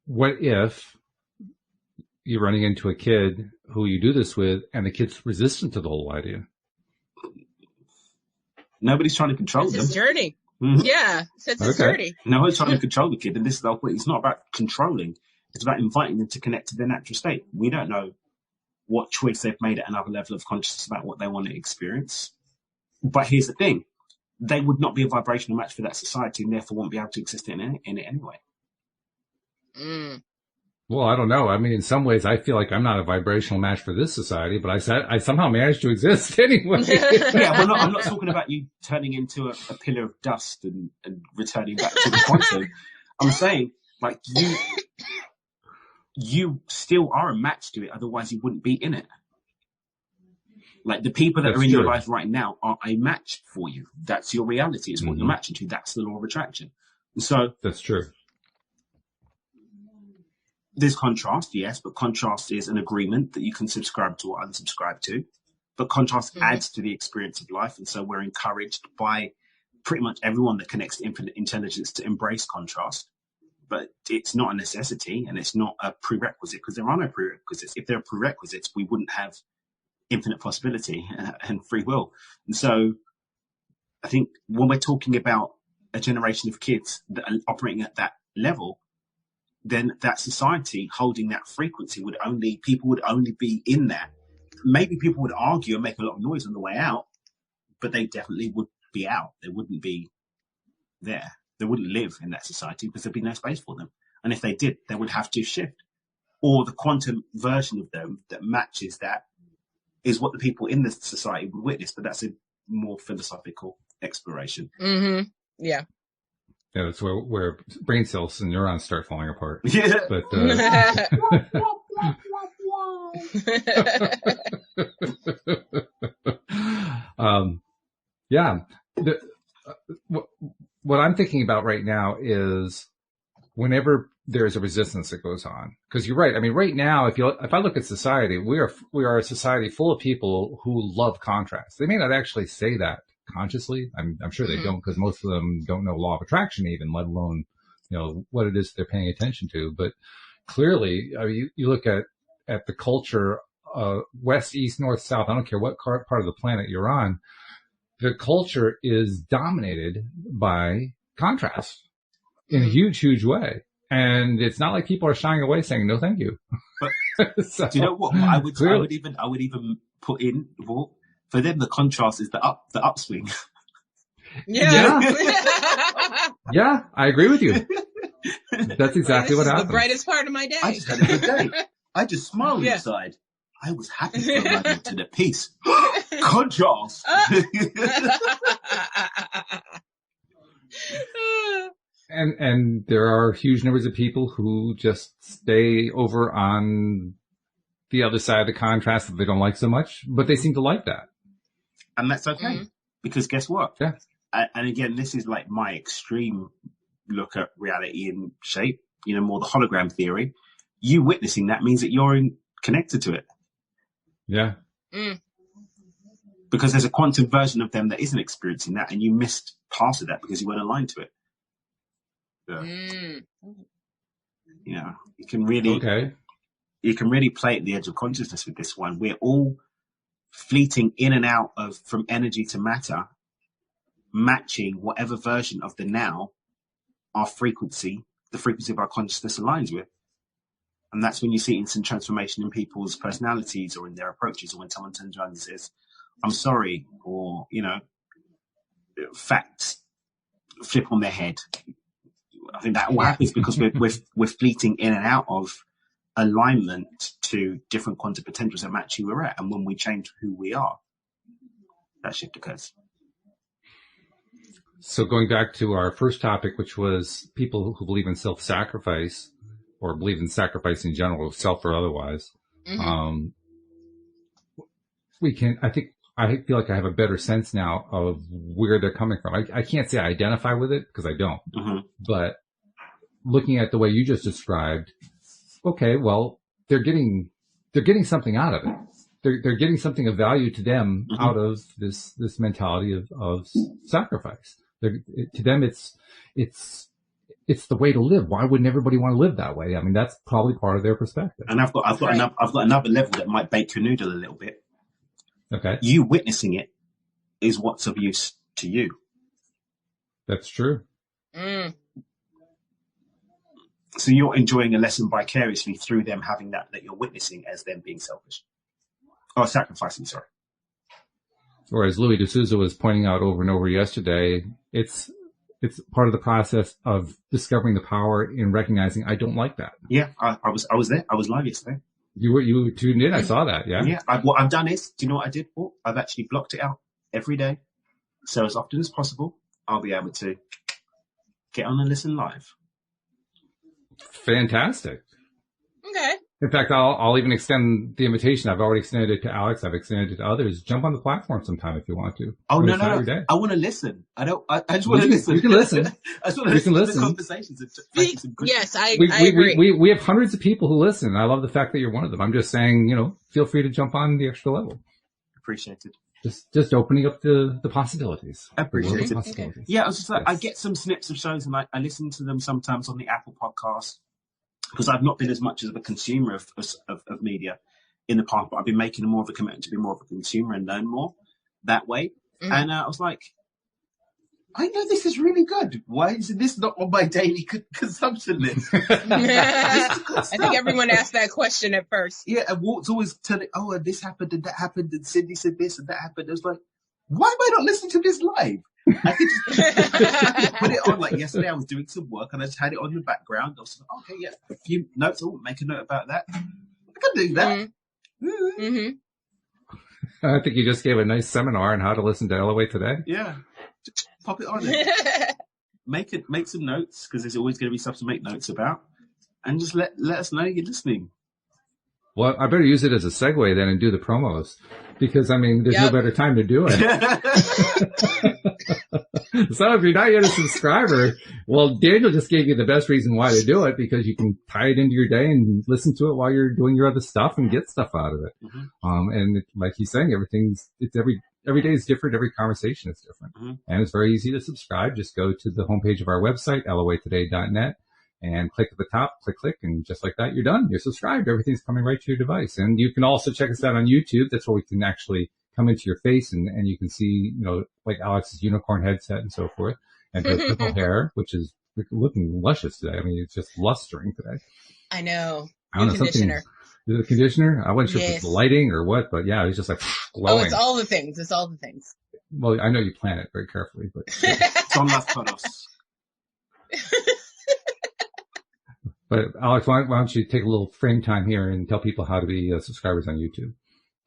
what if you're running into a kid who you do this with and the kid's resistant to the whole idea? Nobody's trying to control them. It's his journey. Mm-hmm. Yeah, it's his journey. No one's trying to control the kid. And this is the whole point. It's not about controlling. It's about inviting them to connect to their natural state. We don't know what choice they've made at another level of consciousness about what they want to experience. But here's the thing. They would not be a vibrational match for that society and therefore won't be able to exist in it anyway. Well, I don't know. I mean, in some ways, I feel like I'm not a vibrational match for this society, but I somehow managed to exist anyway. Yeah, well, I'm not talking about you turning into a pillar of dust and returning back to the quantum. I'm saying, like, you still are a match to it, otherwise you wouldn't be in it. Like, the people that are in your life right now are a match for you. That's your reality. It's what you're matching to. That's the law of attraction. And so that's true. There's contrast, yes, but contrast is an agreement that you can subscribe to or unsubscribe to. But contrast adds to the experience of life. And so we're encouraged by pretty much everyone that connects to infinite intelligence to embrace contrast. But it's not a necessity and it's not a prerequisite, because there are no prerequisites. If there are prerequisites, we wouldn't have infinite possibility and free will. And so I think when we're talking about a generation of kids that are operating at that level, then that society holding that frequency people would only be in that. Maybe people would argue and make a lot of noise on the way out, but they definitely would be out. They wouldn't be there. They wouldn't live in that society because there'd be no space for them. And if they did, they would have to shift. Or the quantum version of them that matches that is what the people in this society would witness, but that's a more philosophical exploration. Mm-hmm. Yeah. Yeah, that's where brain cells and neurons start falling apart. Yeah. But yeah. What I'm thinking about right now is whenever there's a resistance that goes on, because you're right. I mean, right now, if I look at society, we are a society full of people who love contrast. They may not actually say that consciously. I'm sure they don't, because most of them don't know law of attraction even, let alone, what it is they're paying attention to. But clearly, I mean, you look at the culture, west, east, north, south, I don't care what part of the planet you're on, the culture is dominated by contrast in a huge, huge way. And it's not like people are shying away saying, no, thank you. But so, do you know what? I would even put in, well, for them, the contrast is the upswing. Yeah. Yeah, I agree with you. That's exactly what happened. The brightest part of my day. I just had a good day. I just smiled inside. I was happy for a moment to the peace. Contrast. And there are huge numbers of people who just stay over on the other side of the contrast that they don't like so much, but they seem to like that. And that's okay, because guess what? Yeah. And again, this is like my extreme look at reality in shape, more the hologram theory. You witnessing that means that you're connected to it. Yeah. Because there's a quantum version of them that isn't experiencing that, and you missed part of that because you weren't aligned to it. Yeah. You know, you can really play at the edge of consciousness with this one. We're all fleeting in and out of from energy to matter, matching whatever version of the now our frequency, the frequency of our consciousness aligns with. And that's when you see instant transformation in people's personalities or in their approaches, or when someone turns around and says, I'm sorry, or, you know, facts flip on their head. I think that what happens because we're fleeting in and out of alignment to different quantum potentials that match who we're at. And when we change who we are, that shift occurs. So going back to our first topic, which was people who believe in self-sacrifice or believe in sacrifice in general, self or otherwise, I feel like I have a better sense now of where they're coming from. I can't say I identify with it because I don't, but looking at the way you just described, okay, well, they're getting something out of it. They're getting something of value to them out of this mentality of sacrifice. To them, it's the way to live. Why wouldn't everybody want to live that way? I mean, that's probably part of their perspective. And I've got another level that might bake your noodle a little bit. Okay. You witnessing it is what's of use to you. That's true. So you're enjoying a lesson vicariously through them having that you're witnessing as them being selfish. Or sacrificing, sorry. Or as Louis D'Souza was pointing out over and over yesterday, it's part of the process of discovering the power in recognizing I don't like that. Yeah, I was there. I was live yesterday. You tuned in. I saw that. Yeah. Yeah. What I've done is, do you know what I did, Paul? I've actually blocked it out every day. So as often as possible, I'll be able to get on and listen live. Fantastic. Okay. In fact, I'll even extend the invitation. I've already extended it to Alex. I've extended it to others. Jump on the platform sometime if you want to. Oh, no. I want to listen. I just want to listen. You can listen. I just want to listen to the conversations. Yes, I agree. We have hundreds of people who listen. I love the fact that you're one of them. I'm just saying, feel free to jump on the extra level. Appreciate it. Just opening up the possibilities. Appreciate it. Yeah, I was just like, I get some snips of shows and I listen to them sometimes on the Apple podcast. Because I've not been as much of a consumer of media in the past, but I've been making more of a commitment to be more of a consumer and learn more that way. And I was like, I know this is really good. Why is this not on my daily consumption list? I think everyone asked that question at first. Yeah, and Walt's always telling, oh, and this happened and that happened, and Cindy said this and that happened. I was like, why am I not listening to this live? I could just put it on. Like yesterday, I was doing some work and I just had it on in the background. I was like, okay, yeah, a few notes. I'll make a note about that. I can do that. I think you just gave a nice seminar on how to listen to LOA Today. Yeah, just pop it on. Make some notes because there's always going to be stuff to make notes about, and just let us know you're listening. Well, I better use it as a segue then and do the promos because, I mean, there's no better time to do it. So if you're not yet a subscriber, well, Daniel just gave you the best reason why to do it because you can tie it into your day and listen to it while you're doing your other stuff and get stuff out of it. And like he's saying, every day is different. Every conversation is different. And it's very easy to subscribe. Just go to the homepage of our website, loatoday.net. And click at the top, click, and just like that, you're done. You're subscribed. Everything's coming right to your device. And you can also check us out on YouTube. That's where we can actually come into your face and you can see, like Alex's unicorn headset and so forth. And her purple hair, which is looking luscious today. I mean, it's just lustering today. I know. I don't know, conditioner. Is it a conditioner? I wasn't sure if it's lighting or what, but yeah, it's just like glowing. Oh, it's all the things. Well, I know you plan it very carefully, but. Son las todos. But Alex, why don't you take a little frame time here and tell people how to be subscribers on YouTube?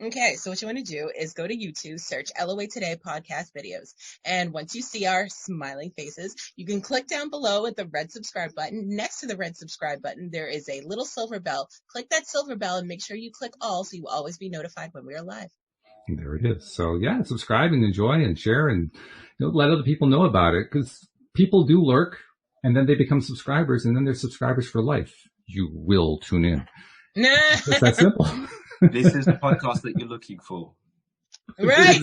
Okay, so what you want to do is go to YouTube, search LOA Today podcast videos. And once you see our smiling faces, you can click down below at the red subscribe button. Next to the red subscribe button, there is a little silver bell. Click that silver bell and make sure you click all so you will always be notified when we are live. And there it is. So yeah, subscribe and enjoy and share and let other people know about it because people do lurk. And then they become subscribers, and then they're subscribers for life. You will tune in. It's that simple. This is the podcast that you're looking for. Right.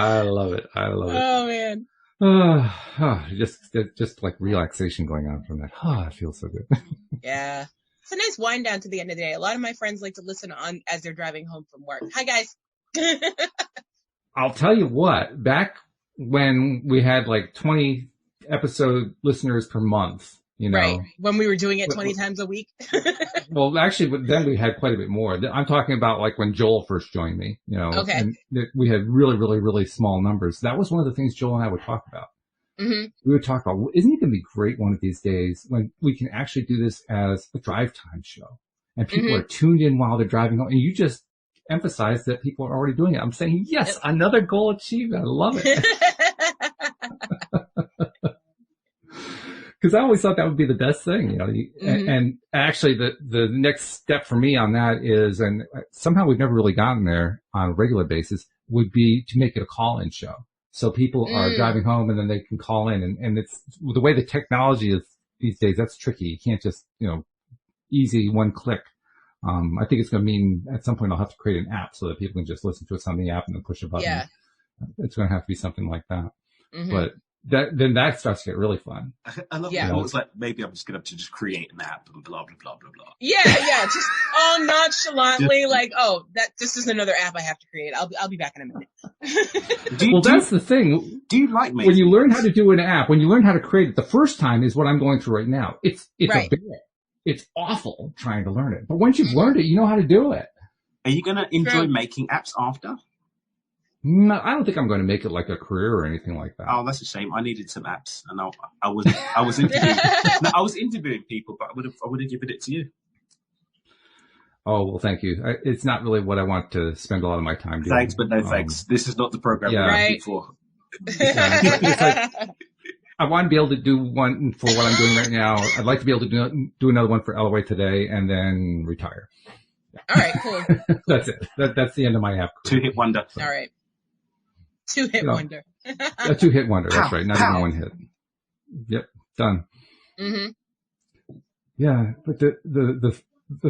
I love it. I love it. Oh man. Just like relaxation going on from that. It feels so good. Yeah. It's a nice wind down to the end of the day. A lot of my friends like to listen on as they're driving home from work. Hi guys. I'll tell you what, back when we had like 20 episode listeners per month, right. When we were doing it 20 times a week. Well, actually, then we had quite a bit more. I'm talking about like when Joel first joined me, Okay. And we had really, really, really small numbers. That was one of the things Joel and I would talk about. Mm-hmm. We would talk about, well, isn't it going to be great one of these days when we can actually do this as a drive time show and people are tuned in while they're driving home, and you just emphasize that people are already doing it. I'm saying, yes, another goal achieved. I love it. Because I always thought that would be the best thing, and actually the next step for me on that is, and somehow we've never really gotten there on a regular basis, would be to make it a call-in show. So people are driving home and then they can call in, and it's the way the technology is these days, that's tricky. You can't just, easy one click. I think it's going to mean at some point I'll have to create an app so that people can just listen to it on the app and then push a button. Yeah. It's going to have to be something like that. But then that starts to get really fun. I love it. It's like, maybe I'm just going to just create an app and blah, blah, blah, blah, blah. Yeah. Just all nonchalantly like, this is another app I have to create. I'll be back in a minute. That's the thing. Do you like me? When you learn how to do an app, when you learn how to create it, the first time is what I'm going through right now. It's right. a bit. It's awful trying to learn it. But once you've learned it, you know how to do it. Are you going to enjoy making apps after? No, I don't think I'm going to make it like a career or anything like that. Oh, that's a shame. I needed some apps, and I was interviewing. No, I was interviewing people, but I would have given it to you. Oh, well, thank you. It's not really what I want to spend a lot of my time doing. Thanks, but no thanks. This is not the program we're looking for. It's like, I want to be able to do one for what I'm doing right now. I'd like to be able to do another one for LOA today and then retire. All right, cool. That's it. That's the end of my app. Two-hit wonder. All right. Two-hit wonder. A two-hit wonder. That's right. Not even one hit. Yep. Done. Mm-hmm. Yeah. But the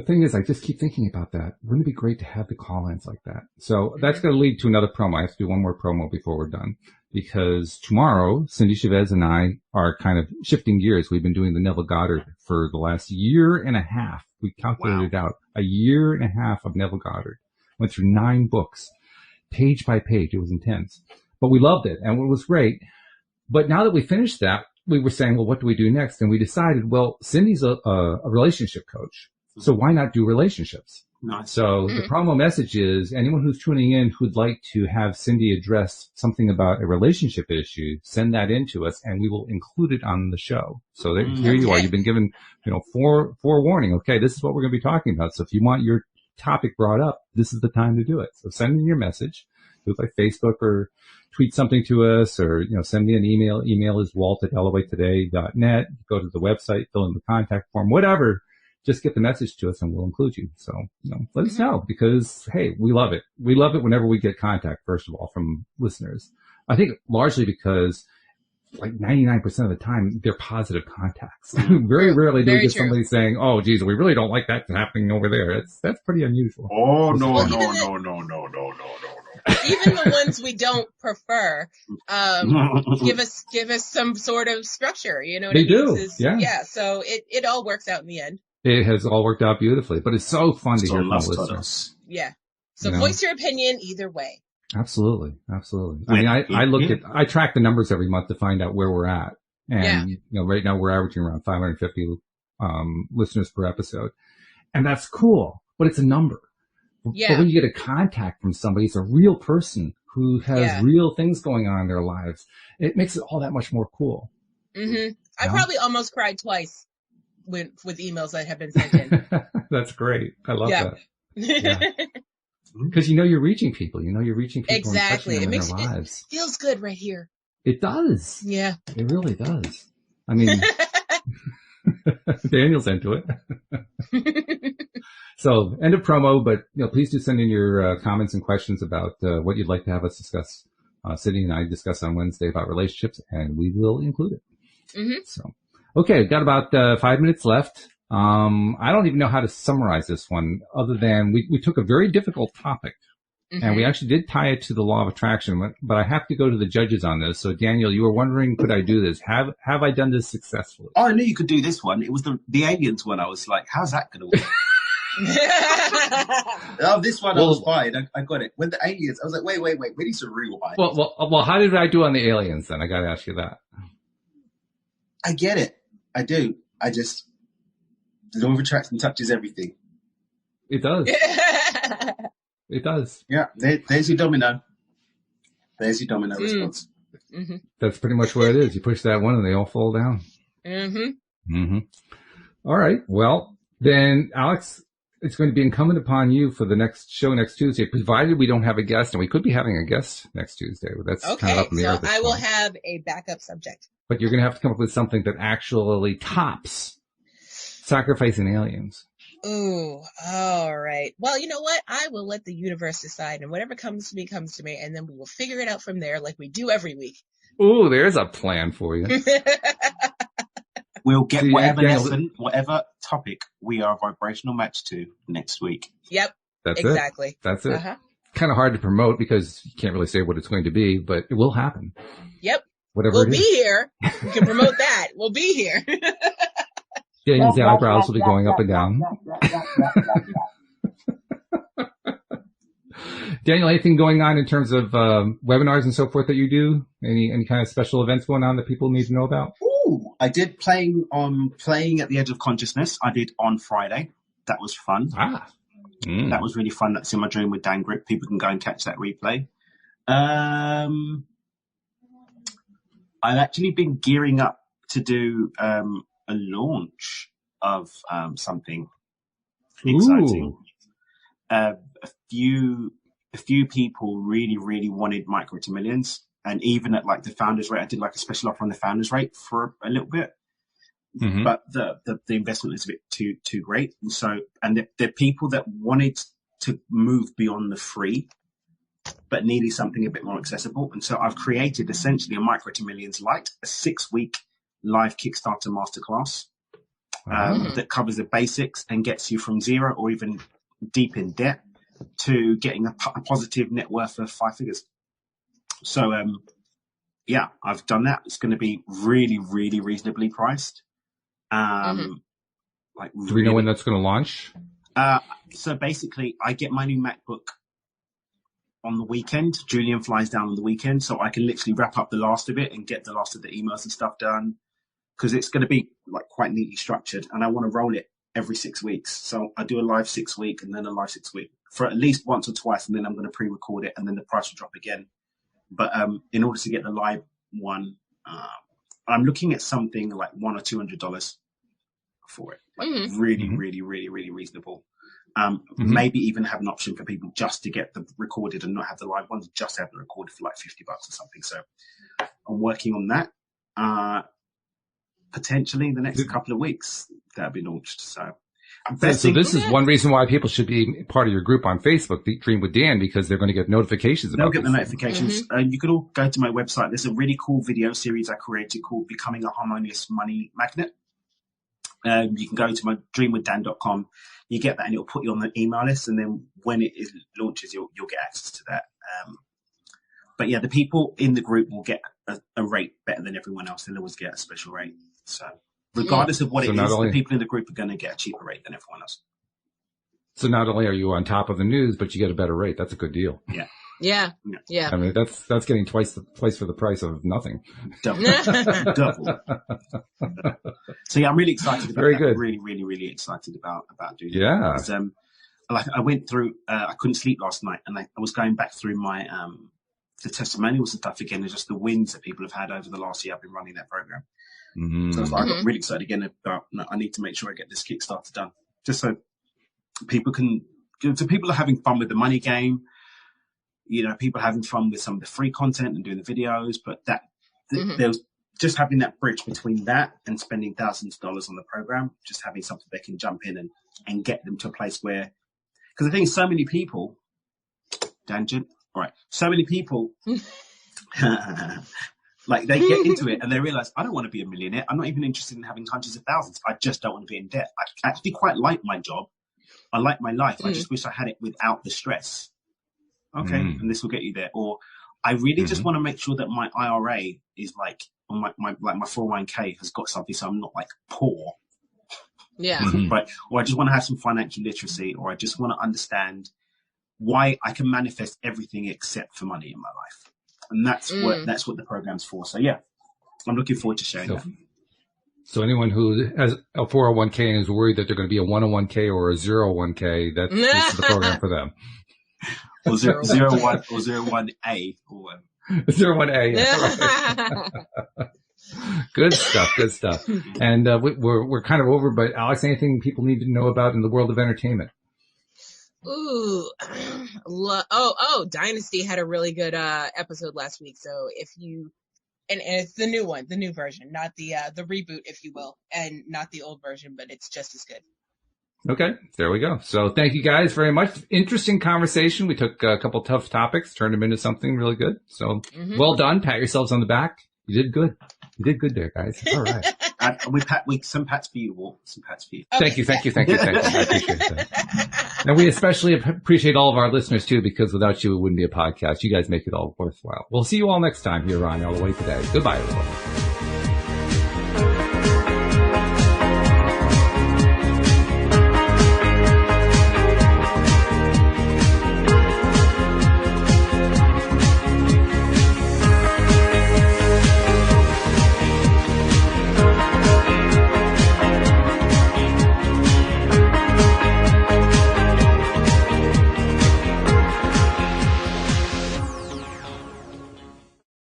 thing is, I just keep thinking about that. Wouldn't it be great to have the call-ins like that? So that's going to lead to another promo. I have to do one more promo before we're done. Because tomorrow, Cindy Chavez and I are kind of shifting gears. We've been doing the Neville Goddard for the last year and a half. We calculated it out. A year and a half of Neville Goddard. Went through 9 books, page by page. It was intense. But we loved it, and it was great. But now that we finished that, we were saying, well, what do we do next? And we decided, well, Cindy's a relationship coach. So why not do relationships? Nice. So the promo message is anyone who's tuning in who'd like to have Cindy address something about a relationship issue, send that in to us and we will include it on the show. So here you are. You've been given, forewarning. Okay, this is what we're going to be talking about. So if you want your topic brought up, this is the time to do it. So send in your message. Do it by Facebook or tweet something to us or, send me an email. Email is walt@elevatoday.net. Go to the website, fill in the contact form, whatever. Just get the message to us and we'll include you. So, let us know because, hey, we love it. We love it whenever we get contact, first of all, from listeners. I think largely because like 99% of the time, they're positive contacts. Very rarely do we get somebody saying, oh, geez, we really don't like that happening over there. That's pretty unusual. Oh, no. Even the ones we don't prefer, give us some sort of structure, you know what I mean? They do, yeah. So it all works out in the end. It has all worked out beautifully, but it's so fun to hear from listeners. Yeah. So voice your opinion either way. Absolutely. I mean, I track the numbers every month to find out where we're at. And, right now we're averaging around 550, listeners per episode. And that's cool, but it's a number. Yeah. But when you get a contact from somebody, it's a real person who has real things going on in their lives. It makes it all that much more cool. Mm-hmm. I probably almost cried twice with emails that have been sent in. That's great. I love that. Yeah. Because you're reaching people. You're reaching people exactly. And touching them in their lives. It feels good right here. It does. Yeah. It really does. I mean, Daniel's into it. So, end of promo, but please do send in your comments and questions about what you'd like to have us discuss. Cindy and I discuss on Wednesday about relationships, and we will include it. Mm-hmm. So, okay, we've got about 5 minutes left. I don't even know how to summarize this one other than we took a very difficult topic And we actually did tie it to the law of attraction, but I have to go to the judges on this. So Daniel, you were wondering, could I do this? Have I done this successfully? Oh, I knew you could do this one. It was the aliens one. I was like, how's that going to work? Oh, this one I was fine. I got it. When the aliens, I was like, wait. We need to rewind. Well, how did I do on the aliens then? I got to ask you that. I get it. I do. I just, the law of attraction touches everything. It does. It does. Yeah. There's your domino. There's your domino response. Mm-hmm. That's pretty much what it is. You push that one and they all fall down. All right. Well, then, Alex, it's going to be incumbent upon you for the next show next Tuesday, provided we don't have a guest, and we could be having a guest next Tuesday. But that's kind of up in the air. So I will have a backup subject. But you're going to have to come up with something that actually tops sacrificing aliens. Ooh, all right. Well, you know what? I will let the universe decide, and whatever comes to me, and then we will figure it out from there like we do every week. Ooh, there's a plan for you. We'll get whatever lesson, whatever topic we are a vibrational match to next week. Yep. That's exactly. It. That's it. Kind of hard to promote because you can't really say what it's going to be, but it will happen. Yep. Whatever we'll be here. We can promote that. We'll be here. Daniel's eyebrows will be going up and down. Daniel, anything going on in terms of webinars and so forth that you do? Any kind of special events going on that people need to know about? Ooh, I did playing at the Edge of Consciousness. I did on Friday. That was fun. That was really fun. That's in my Dream with Dan group. People can go and catch that replay. I've actually been gearing up to do a launch of something exciting. A few people really wanted Micro to Millions, and even at like the founders rate, I did like a special offer on the founders rate for a little bit. But the investment is a bit too great. And the people that wanted to move beyond the free, but needed something a bit more accessible. And so I've created essentially a Micro to Millions Lite, a 6-week live Kickstarter masterclass that covers the basics and gets you from zero or even deep in debt to getting a positive net worth of 5 figures. So, yeah, I've done that. It's going to be really reasonably priced. Do we know when that's going to launch? So basically, I get my new MacBook on the weekend. Julian flies down on the weekend, so I can literally wrap up the last of it and get the last of the emails and stuff done, because it's going to be like quite neatly structured, and I want to roll it every 6 weeks. So I do a live 6 week and then a live 6 week for at least once or twice, and then I'm going to pre-record it, and then the price will drop again. But in order to get the live one, I'm looking at something like $100 or $200 for it. Like really reasonable. Maybe even have an option for people just to get the recorded and not have the live ones, just have them recorded for like $50 or something. So I'm working on that. Potentially in the next couple of weeks that'll be launched. So this is one reason why people should be part of your group on Facebook, Dream with Dan, because they're going to get notifications about They'll get the notifications. You can all go to my website. There's a really cool video series I created called Becoming a Harmonious Money Magnet. You can go to my dreamwithdan.com. You get that and it'll put you on the email list. And then when it launches, you'll get access to that. But yeah, the people in the group will get a rate better than everyone else. They'll always get a special rate. So regardless of what it is, the people in the group are going to get a cheaper rate than everyone else. So not only are you on top of the news, but you get a better rate. That's a good deal. Yeah. I mean, that's getting twice for the price of nothing. Double. So yeah, I'm really excited about Very that. good. Really excited about doing that. Yeah. Because, like I went through, I couldn't sleep last night, and I was going back through my the testimonials and stuff again, and just the wins that people have had over the last year I've been running that program. So I got really excited again about, I need to make sure I get this Kickstarter done, just so people are having fun with the money game. You know, people having fun with some of the free content and doing the videos, but there's just having that bridge between that and spending thousands of dollars on the program, just having something they can jump in and get them to a place where, because I think so many people, tangent, all right, so many people, like they get into it and they realize, I don't want to be a millionaire. I'm not even interested in having hundreds of thousands. I just don't want to be in debt. I actually quite like my job. I like my life. I just wish I had it without the stress. Okay, and this will get you there. Or I really just want to make sure that my IRA is like, on my 401k has got something, so I'm not like poor. Yeah. Right. Or I just want to have some financial literacy, or I just want to understand why I can manifest everything except for money in my life. And that's what the program's for. So yeah, I'm looking forward to sharing that. So anyone who has a 401k and is worried that they're going to be a 101k or a 01k, this is the program for them. Or 01A or 01A. Yeah. Good stuff. And we're kind of over, but Alex, anything people need to know about in the world of entertainment? Ooh, Dynasty had a really good episode last week. So if you, and it's the new one, the new version, not the reboot, if you will, and not the old version, but it's just as good. Okay, there we go. So thank you guys very much. Interesting conversation. We took a couple tough topics, turned them into something really good. So well done. Pat yourselves on the back. You did good. You did good there, guys. All right. Some pats for you, Walt. Some pats for you. Okay. Thank you. I appreciate that. And we especially appreciate all of our listeners too, because without you, it wouldn't be a podcast. You guys make it all worthwhile. We'll see you all next time here on All the Way Today. Goodbye, everyone.